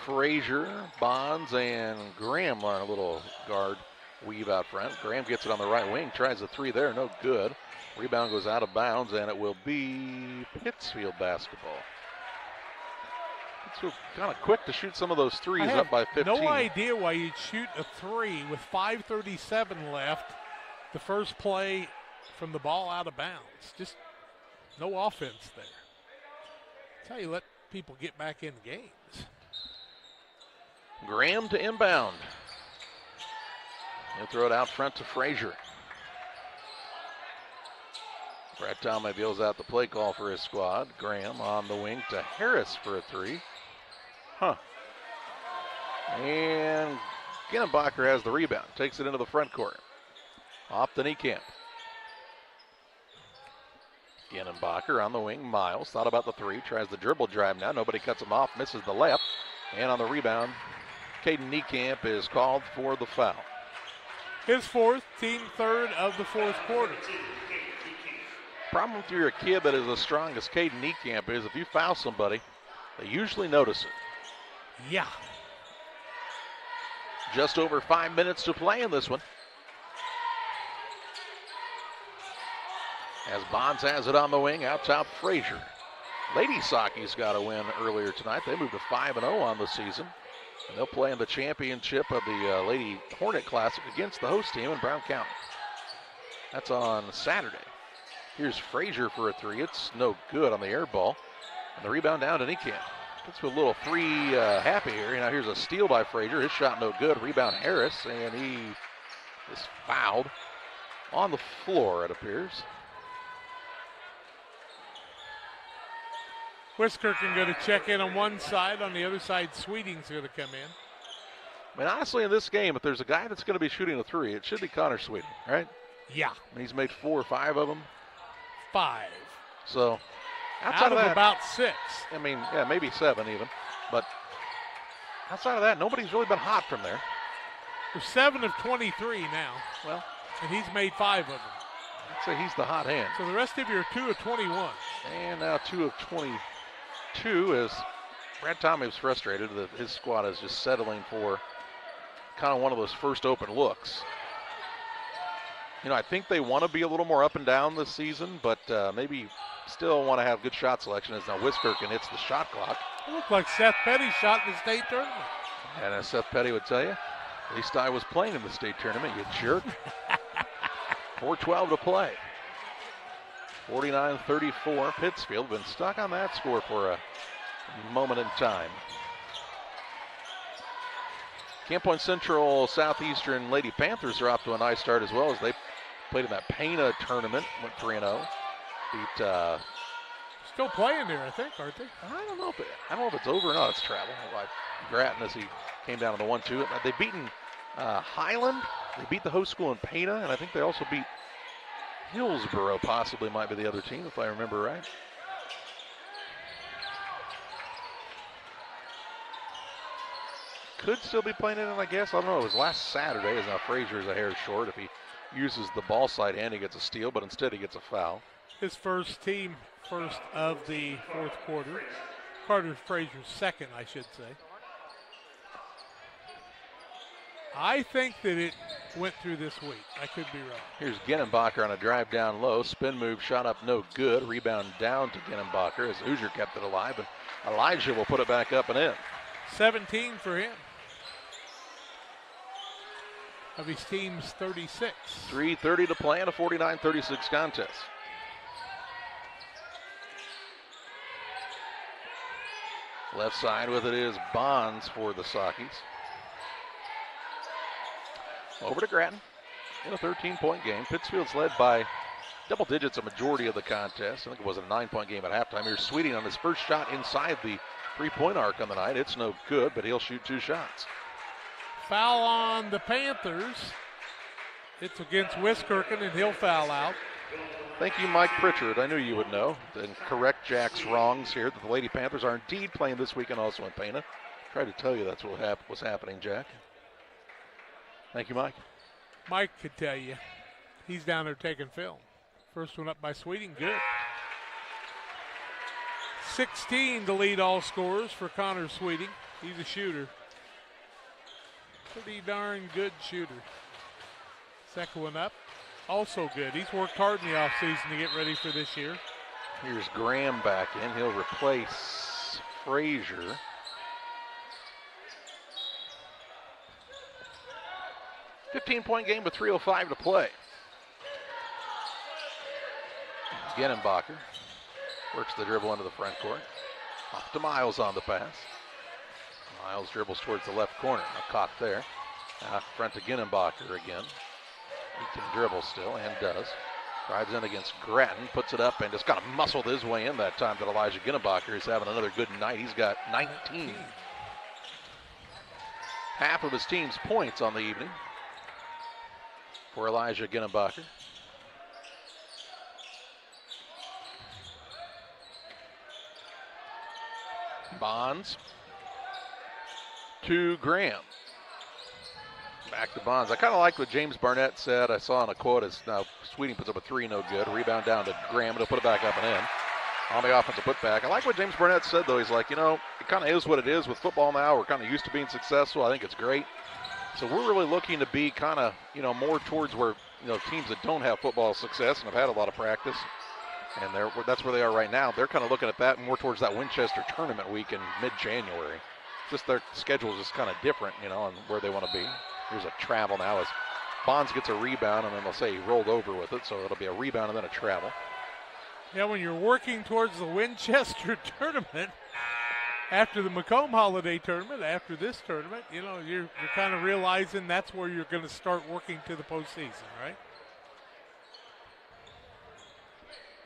Frazier, Bonds, and Graham learn a little guard weave out front. Graham gets it on the right wing, tries a three there, no good. Rebound goes out of bounds, and it will be Pittsfield basketball. Pittsfield kind of quick to shoot some of those threes up by 15. No idea why you'd shoot a three with 5:37 left. The first play from the ball out of bounds. Just no offense there. That's how you let people get back in games. Graham to inbound. He'll throw it out front to Frazier. Brett Tomley deals out the play call for his squad. Graham on the wing to Harris for a three. And Ginnenbacher has the rebound. Takes it into the front court. Off the Niekamp. Ginnenbacher on the wing. Miles thought about the three. Tries the dribble drive now. Nobody cuts him off. Misses the layup. And on the rebound, Caden Niekamp is called for the foul. His fourth, team third of the fourth quarter. Problem if you're a kid that is as strong as Caden Niekamp is, if you foul somebody, they usually notice it. Yeah. Just over 5 minutes to play in this one. As Bonds has it on the wing, out top Frazier. Lady Sockies got a win earlier tonight. They moved to 5-0 on the season. And they'll play in the championship of the Lady Hornet Classic against the host team in Brown County. That's on Saturday. Here's Frazier for a three. It's no good on the air ball. And the rebound down to Niekamp. Gets a little three happy here. Now here's a steal by Frazier. His shot no good. Rebound Harris, and he is fouled on the floor, it appears. Wiskirchen going to check in on one side. On the other side, Sweeting's going to come in. I mean, honestly, in this game, if there's a guy that's going to be shooting a three, it should be Connor Sweeting, right? Yeah. And he's made 4 or 5 of them. 5. So, outside of that, about 6. I mean, yeah, maybe 7 even. But outside of that, nobody's really been hot from there. We're 7 of 23 now. Well, and he's made 5 of them. I'd say he's the hot hand. So the rest of you are 2 of 21. And now 2 of 22 as Brad Tommy was frustrated that his squad is just settling for kind of one of those first open looks. You know, I think they want to be a little more up and down this season, but maybe still want to have good shot selection as now Wiskirchen hits the shot clock. It looked like Seth Petty shot in the state tournament. And as Seth Petty would tell you, at least I was playing in the state tournament, you jerk. 4:12 to play. 49-34, Pittsfield been stuck on that score for a moment in time. Camp Point Central Southeastern Lady Panthers are off to a nice start as well as they played in that Pana tournament, went 3-0. Beat still playing there, I think, aren't they? I don't know if it's over or not. It's travel. Like Grattan as he came down to the 1-2. They've beaten Highland. They beat the host school in Pana, and I think they also beat Hillsboro, possibly might be the other team, if I remember right. Could still be playing in it, I guess. I don't know. It was last Saturday, as now Frazier is a hair short. If he uses the ball side hand, he gets a steal, but instead he gets a foul. His first team, first of the fourth quarter. Carter Frazier's second, I should say. I think that it went through this week. I could be wrong. Here's Ginnenbacher on a drive down low. Spin move, shot up, no good. Rebound down to Ginnenbacher as Hoosier kept it alive. And Elijah will put it back up and in. 17 for him. Of his team's 36. 3:30 to play in a 49-36 contest. Left side with it is Bonds for the Sockies. Over to Grattan in a 13-point game. Pittsfield's led by double digits a majority of the contest. I think it was a 9-point game at halftime. Here's Sweeting on his first shot inside the three-point arc on the night. It's no good, but he'll shoot 2 shots. Foul on the Panthers. It's against Wiskirchen, and he'll foul out. Thank you, Mike Pritchard. I knew you would know. And correct Jack's wrongs here that the Lady Panthers are indeed playing this weekend also in Pana. Tried to tell you that's what was happening, Jack. Thank you, Mike. Mike could tell you. He's down there taking film. First one up by Sweeting, good. 16 to lead all scorers for Connor Sweeting. He's a shooter. Pretty darn good shooter. Second one up, also good. He's worked hard in the offseason to get ready for this year. Here's Graham back in. He'll replace Frazier. .15 game with 3:05 to play. Genenbacher works the dribble into the front court. Off to Miles on the pass. Miles dribbles towards the left corner. Not caught there. Out front to Genenbacher again. He can dribble still and does. Drives in against Grattan, puts it up and just kind of muscled his way in that time that Elijah Genenbacher is having another good night. He's got 19. Half of his team's points on the evening for Elijah Genenbacher. Bonds to Graham. Back to Bonds. I kind of like what James Barnett said. I saw in a quote as now Sweeting puts up a three, no good. Rebound down to Graham. He'll put it back up and in. On the offensive putback. I like what James Barnett said, though. He's like, it kind of is what it is with football now. We're kind of used to being successful. I think it's great. So we're really looking to be kind of, more towards where, teams that don't have football success and have had a lot of practice. And that's where they are right now. They're kind of looking at that more towards that Winchester tournament week in mid-January. Just their schedule is just kind of different, and where they want to be. Here's a travel now as Bonds gets a rebound, and then they'll say he rolled over with it, so it'll be a rebound and then a travel. Yeah, when you're working towards the Winchester tournament, after the Macomb Holiday tournament, after this tournament, you're kind of realizing that's where you're going to start working to the postseason, right?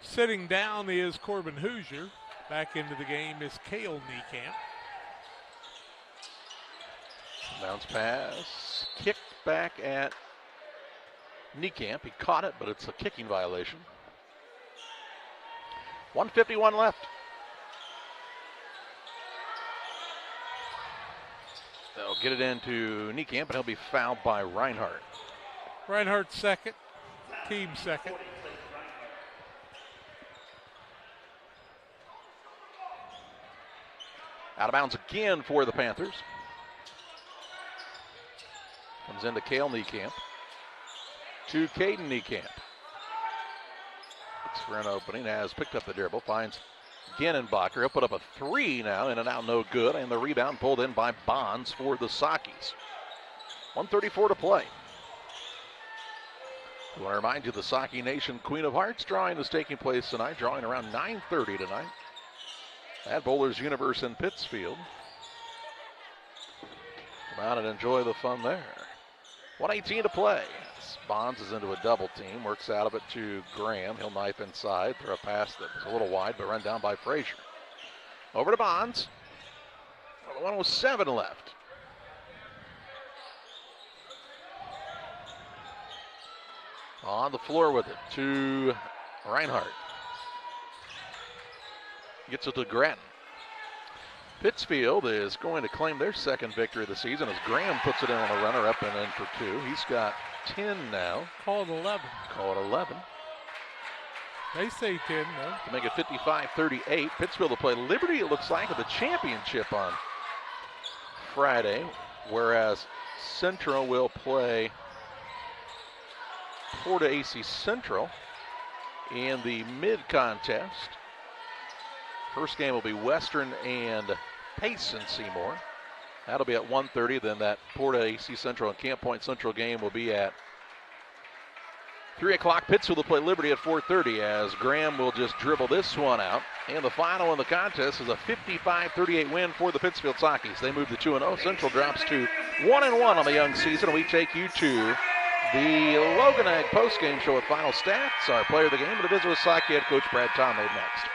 Sitting down is Corbin Hoosier. Back into the game is Cale Niekamp. Bounce pass, kicked back at Niekamp. He caught it, but it's a kicking violation. 1:51 left. They'll get it into Niekamp, and he'll be fouled by Reinhardt. Reinhardt second, team second. Out of bounds again for the Panthers. Comes into Cale Niekamp. To Caden Niekamp. Looks for an opening, has picked up the dribble, finds Genenbacher. He'll put up a three now, in and out, no good. And the rebound pulled in by Bonds for the Sockies. 1:34 to play. I want to remind you the Socky Nation Queen of Hearts drawing is taking place tonight, drawing around 9:30 tonight at Bowlers Universe in Pittsfield. Come out and enjoy the fun there. 1:18 to play. Bonds is into a double team, works out of it to Graham. He'll knife inside, throw a pass that was a little wide, but run down by Frazier. Over to Bonds. 1:07 left. On the floor with it to Reinhardt. Gets it to Grattan. Pittsfield is going to claim their second victory of the season as Graham puts it in on a runner up and in for two. He's got 10 now. Called 11. Called 11. They say 10, though. To make it 55-38. Pittsfield will play Liberty, it looks like, at the championship on Friday, whereas Central will play Florida AC Central in the mid-contest. First game will be Western and Payson Seymour. That'll be at 1:30. Then that Florida AC Central and Camp Point Central game will be at 3 o'clock. Pittsfield will play Liberty at 4:30 as Graham will just dribble this one out. And the final in the contest is a 55-38 win for the Pittsfield Sockies. They move to 2-0. Central drops to 1-1 on the young season. We take you to the Logan Ag postgame show with final stats. Our player of the game, and the visit with Socky head coach Brad Tomlin next.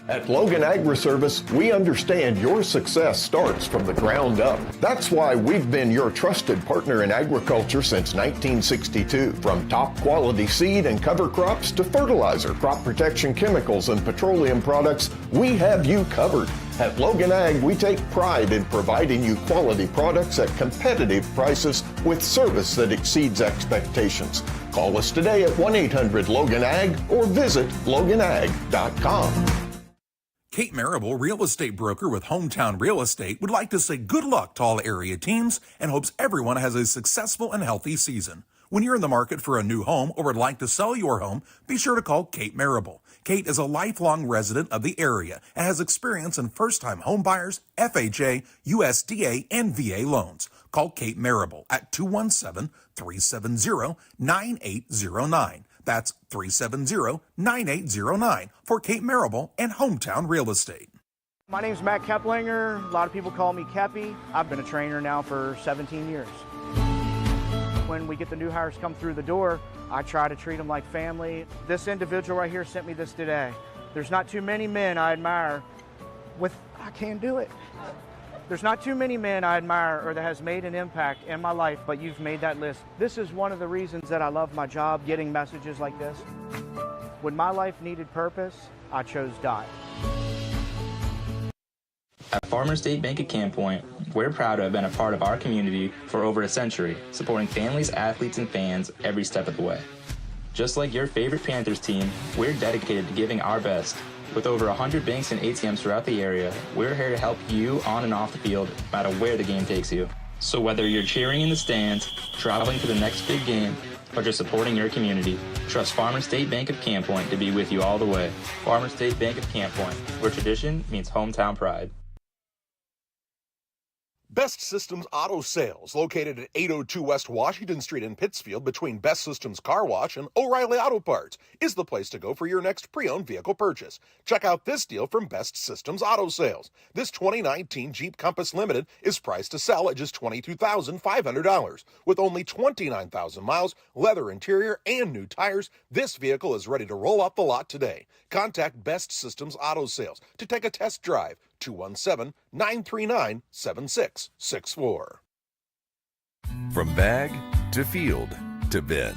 At Logan Agri-Service, we understand your success starts from the ground up. That's why we've been your trusted partner in agriculture since 1962. From top quality seed and cover crops to fertilizer, crop protection chemicals, and petroleum products, we have you covered. At Logan Ag, we take pride in providing you quality products at competitive prices with service that exceeds expectations. Call us today at 1-800-LOGAN-AG or visit loganag.com. Kate Marable, real estate broker with Hometown Real Estate, would like to say good luck to all area teams and hopes everyone has a successful and healthy season. When you're in the market for a new home or would like to sell your home, be sure to call Kate Marable. Kate is a lifelong resident of the area and has experience in first-time home buyers, FHA, USDA, and VA loans. Call Kate Marable at 217-370-9809. That's 370-9809 for Kate Marable and Hometown Real Estate. My name's Matt Keplinger. A lot of people call me Keppy. I've been a trainer now for 17 years. When we get the new hires come through the door, I try to treat them like family. This individual right here sent me this today. There's not too many men I admire I can't do it. There's not too many men I admire or that has made an impact in my life, but you've made that list. This is one of the reasons that I love my job, getting messages like this. When my life needed purpose, I chose Dot. At Farmers State Bank at Camp Point, we're proud to have been a part of our community for over a century, supporting families, athletes, and fans every step of the way. Just like your favorite Panthers team, we're dedicated to giving our best. With over 100 banks and ATMs throughout the area, we're here to help you on and off the field, no matter where the game takes you. So whether you're cheering in the stands, traveling to the next big game, or just supporting your community, trust Farmers State Bank of Camp Point to be with you all the way. Farmers State Bank of Camp Point, where tradition meets hometown pride. Best Systems Auto Sales, located at 802 West Washington Street in Pittsfield between Best Systems Car Wash and O'Reilly Auto Parts, is the place to go for your next pre-owned vehicle purchase. Check out this deal from Best Systems Auto Sales. This 2019 Jeep Compass Limited is priced to sell at just $22,500. With only 29,000 miles, leather interior, and new tires, this vehicle is ready to roll off the lot today. Contact Best Systems Auto Sales to take a test drive. 217-939-7664. From bag to field to bin,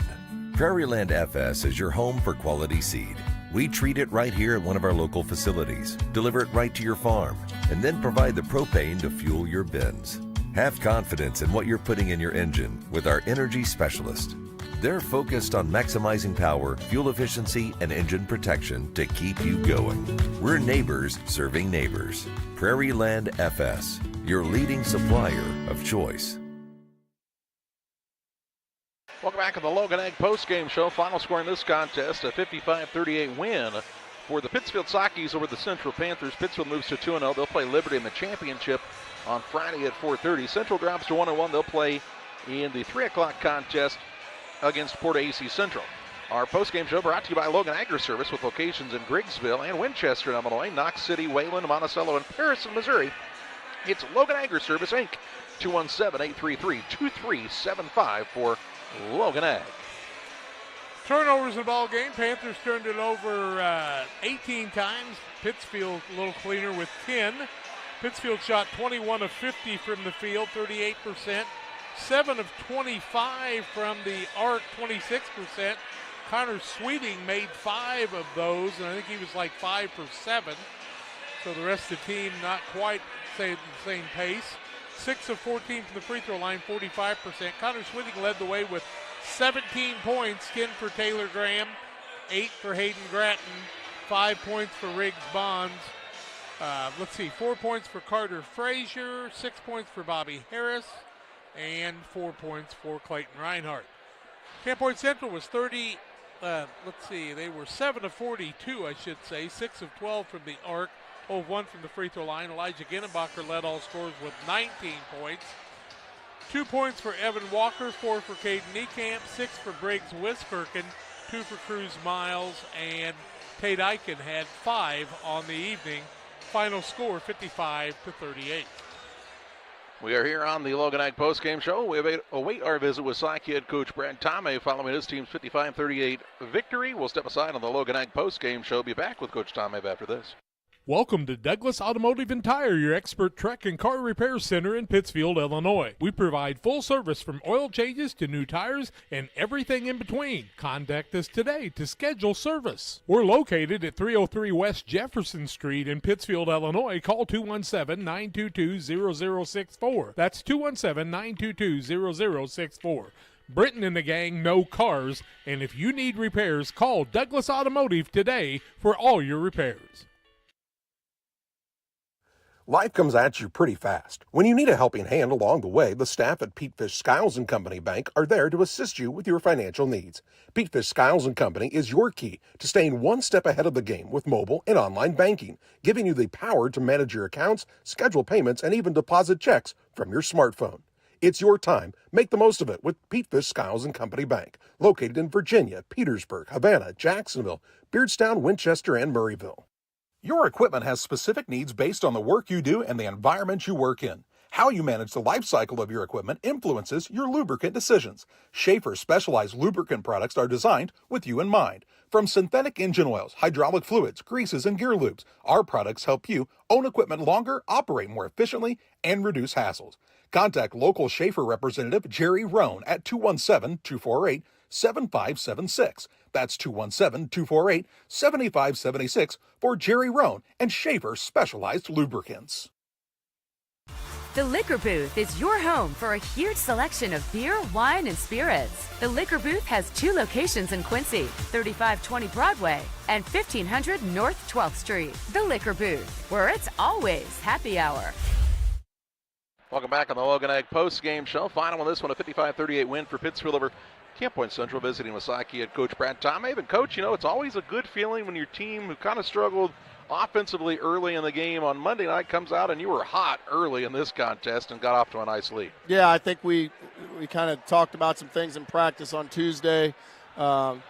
Prairieland FS is your home for quality seed. We treat it right here at one of our local facilities, deliver it right to your farm, and then provide the propane to fuel your bins. Have confidence in what you're putting in your engine with our energy specialist. They're focused on maximizing power, fuel efficiency, and engine protection to keep you going. We're neighbors serving neighbors. Prairieland FS, your leading supplier of choice. Welcome back to the Logan Ag Postgame Show. Final score in this contest, a 55-38 win for the Pittsfield Sockies over the Central Panthers. Pittsfield moves to 2-0. They'll play Liberty in the championship on Friday at 4:30. Central drops to 1-1. They'll play in the 3 o'clock contest against Port AC Central. Our postgame show brought to you by Logan Agri-Service with locations in Griggsville and Winchester, Illinois, Knox City, Wayland, Monticello, and Harrison, Missouri. It's Logan Agri-Service, Inc., 217-833-2375 for Logan Ag. Turnovers in the ball game. Panthers turned it over 18 times. Pittsfield a little cleaner with 10. Pittsfield shot 21 of 50 from the field, 38%. 7 of 25 from the arc, 26%. Connor Sweeting made 5 of those, and I think he was like 5 for 7. So the rest of the team not quite the same pace. 6 of 14 from the free throw line, 45%. Connor Sweeting led the way with 17 points, 10 for Taylor Graham, 8 for Hayden Gratton, 5 points for Riggs Bonds. 4 points for Carter Frazier, 6 points for Bobby Harris, and 4 points for Clayton Reinhardt. Camp Point Central was they were 7 of 42, I should say, 6 of 12 from the arc, 0 of 1 from the free throw line. Elijah Ginnenbacher led all scorers with 19 points. 2 points for Evan Walker, 4 for Caden Niekamp, 6 for Briggs Wiskirchen, 2 for Cruz Miles, and Tate Eichen had 5 on the evening. Final score 55-38. We are here on the Logan Ag postgame show. We await our visit with Sauk head coach Brad Tomei following his team's 55-38 victory. We'll step aside on the Logan Ag postgame show. Be back with Coach Tomei after this. Welcome to Douglas Automotive and Tire, your expert truck and car repair center in Pittsfield, Illinois. We provide full service from oil changes to new tires and everything in between. Contact us today to schedule service. We're located at 303 West Jefferson Street in Pittsfield, Illinois. Call 217-922-0064. That's 217-922-0064. Britton and the gang know cars, and if you need repairs, call Douglas Automotive today for all your repairs. Life comes at you pretty fast. When you need a helping hand along the way, the staff at Petefish Skiles & Company Bank are there to assist you with your financial needs. Petefish Skiles & Company is your key to staying one step ahead of the game with mobile and online banking, giving you the power to manage your accounts, schedule payments, and even deposit checks from your smartphone. It's your time. Make the most of it with Petefish Skiles & Company Bank, located in Virginia, Petersburg, Havana, Jacksonville, Beardstown, Winchester, and Murrayville. Your equipment has specific needs based on the work you do and the environment you work in. How you manage the life cycle of your equipment influences your lubricant decisions. Schaefer's specialized lubricant products are designed with you in mind. From synthetic engine oils, hydraulic fluids, greases, and gear lubes, our products help you own equipment longer, operate more efficiently, and reduce hassles. Contact local Schaefer representative Jerry Rohn at 217-248-7576. That's 217-248-7576 for Jerry Rohn and Schaefer Specialized Lubricants. The Liquor Booth is your home for a huge selection of beer, wine, and spirits. The Liquor Booth has 2 locations in Quincy, 3520 Broadway and 1500 North 12th Street. The Liquor Booth, where it's always happy hour. Welcome back on the Logan Ag Postgame Show. Final on this one, a 55-38 win for Pittsfield over Camp Point Central, visiting Wasaki head coach Brad Tomave. And coach, you know, it's always a good feeling when your team, who kind of struggled offensively early in the game on Monday night, comes out and you were hot early in this contest and got off to a nice lead. Yeah, I think we kind of talked about some things in practice on Tuesday. I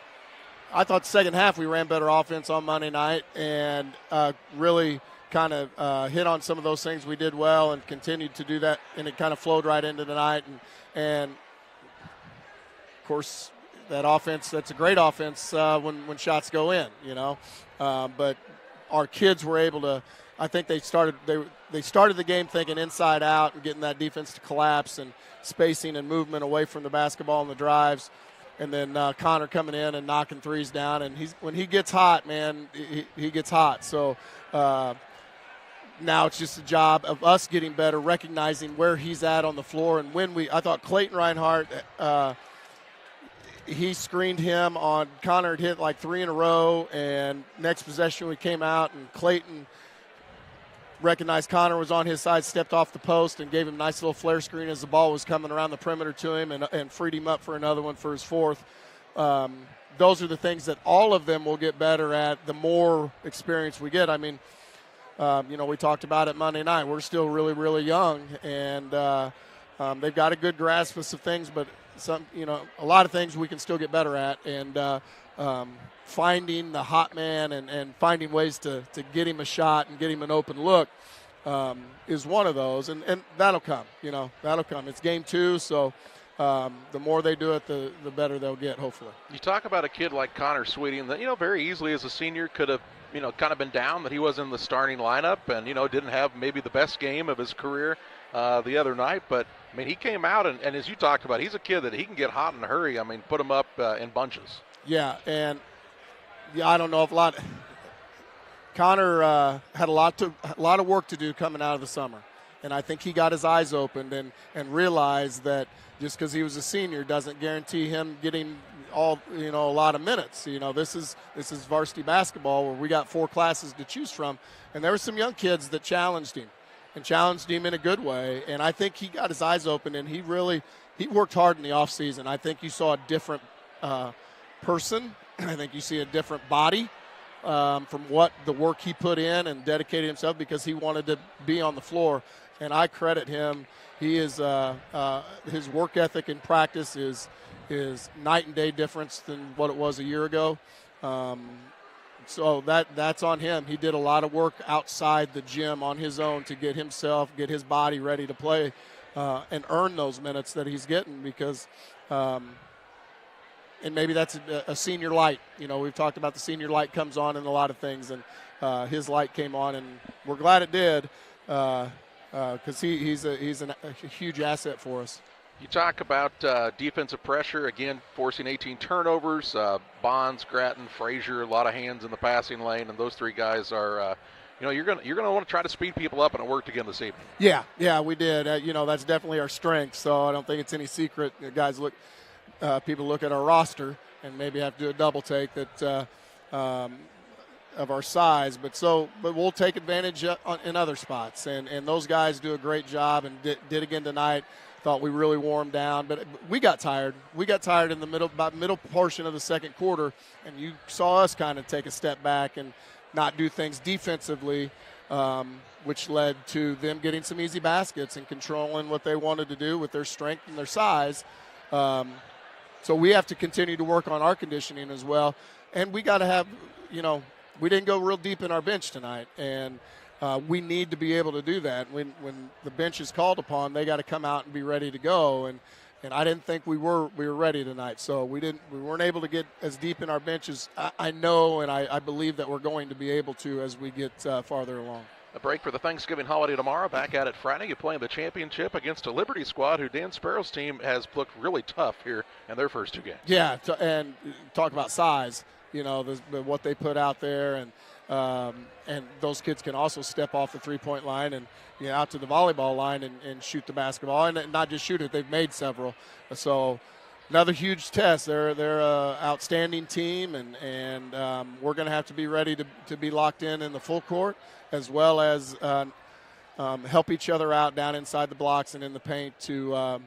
thought the second half we ran better offense on Monday night and really kind of hit on some of those things we did well and continued to do that, and it kind of flowed right into the night. And of course, that offense, that's a great offense when shots go in, you know. But our kids were able to, I think they started the game thinking inside out and getting that defense to collapse and spacing and movement away from the basketball and the drives. And then Connor coming in and knocking threes down. And when he gets hot, man, he gets hot. So now it's just a job of us getting better, recognizing where he's at on the floor. And I thought Clayton Reinhardt, he screened him on Connor, had hit like 3 in a row, and next possession we came out and Clayton recognized Connor was on his side, stepped off the post and gave him a nice little flare screen as the ball was coming around the perimeter to him and freed him up for another one for his 4th. Those are the things that all of them will get better at the more experience we get. I mean, you know, we talked about it Monday night. We're still really, really young, and they've got a good grasp of some things, but a lot of things we can still get better at. And finding the hot man and finding ways to get him a shot and get him an open look is one of those, and that'll come. You know, that'll come. It's game 2, so the more they do it, the better they'll get, hopefully. You talk about a kid like Connor Sweeting that, you know, very easily as a senior could have, you know, kind of been down that he was in the starting lineup and, you know, didn't have maybe the best game of his career the other night. But, I mean, he came out, and as you talked about, he's a kid that he can get hot in a hurry. I mean, put him up in bunches. Yeah, and I don't know if Connor had a lot of work to do coming out of the summer. And I think he got his eyes opened and realized that just because he was a senior doesn't guarantee him getting a lot of minutes. You know, this is varsity basketball where we got 4 classes to choose from, and there were some young kids that challenged him in a good way. And I think he got his eyes open, and he worked hard in the offseason. I think you saw a different person. I think you see a different body from what the work he put in and dedicated himself because he wanted to be on the floor. And I credit him. He is his work ethic in practice is night and day difference than what it was a year ago. So that's on him. He did a lot of work outside the gym on his own to get his body ready to play and earn those minutes that he's getting because maybe that's a senior light. You know, we've talked about the senior light comes on in a lot of things, and his light came on, and we're glad it did because he's a huge asset for us. You talk about defensive pressure, again, forcing 18 turnovers. Bonds, Gratton, Frazier, a lot of hands in the passing lane, and those three guys are you're going to want to try to speed people up, and it worked again this evening. Yeah, we did. That's definitely our strength, so I don't think it's any secret. People look at our roster and maybe have to do a double take that of our size, but we'll take advantage in other spots, and those guys do a great job and did again tonight. Thought we really wore them down, but we got tired. We got tired in the middle portion of the second quarter, and you saw us kind of take a step back and not do things defensively, which led to them getting some easy baskets and controlling what they wanted to do with their strength and their size. So we have to continue to work on our conditioning as well, and we got to have, we didn't go real deep in our bench tonight, and we need to be able to do that. When the bench is called upon, they got to come out and be ready to go. And I didn't think we were ready tonight. So we weren't able to get as deep in our bench as I know, and I believe that we're going to be able to as we get farther along. A break for the Thanksgiving holiday tomorrow. Back at it Friday. You play in the championship against a Liberty squad who Dan Sparrow's team has looked really tough here in their first two games. Yeah, and talk about size. What they put out there, and those kids can also step off the three-point line and out to the volleyball line and shoot the basketball, and not just shoot it. They've made several. So another huge test. They're an outstanding team, and we're going to have to be ready to be locked in the full court, as well as help each other out down inside the blocks and in the paint to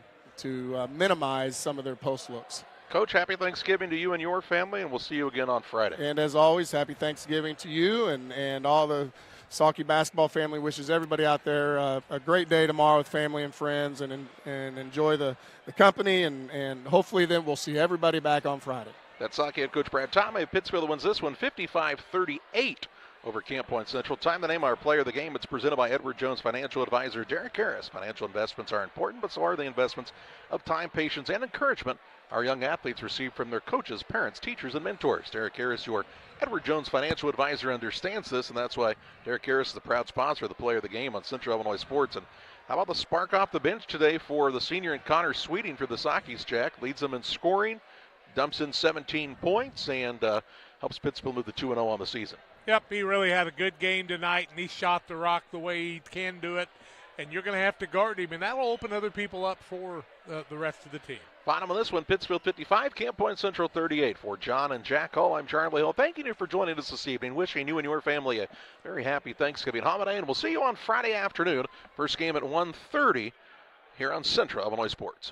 minimize some of their post looks. Coach, happy Thanksgiving to you and your family, and we'll see you again on Friday. And as always, happy Thanksgiving to you and all the Salke basketball family. Wishes everybody out there a great day tomorrow with family and friends, and enjoy the company, and hopefully then we'll see everybody back on Friday. That's Salke head coach Brad Tomei. Pittsfield wins this one 55-38 over Camp Point Central. Time to name our player of the game. It's presented by Edward Jones Financial Advisor Derek Harris. Financial investments are important, but so are the investments of time, patience, and encouragement our young athletes receive from their coaches, parents, teachers, and mentors. Derek Harris, your Edward Jones Financial Advisor, understands this, and that's why Derek Harris is the proud sponsor of the player of the game on Central Illinois Sports. And how about the spark off the bench today for the senior and Connor Sweeting for the Sakis, Jack? Leads them in scoring, dumps in 17 points, and helps Pittsfield move to 2-0 on the season. Yep, he really had a good game tonight, and he shot the rock the way he can do it, and you're going to have to guard him, and that will open other people up for the rest of the team. Bottom of this one, Pittsfield 55, Camp Point Central 38. For John and Jack Hull, I'm Charlie Hill. Thanking you for joining us this evening. Wishing you and your family a very happy Thanksgiving holiday, and we'll see you on Friday afternoon. First game at 1:30 here on Central Illinois Sports.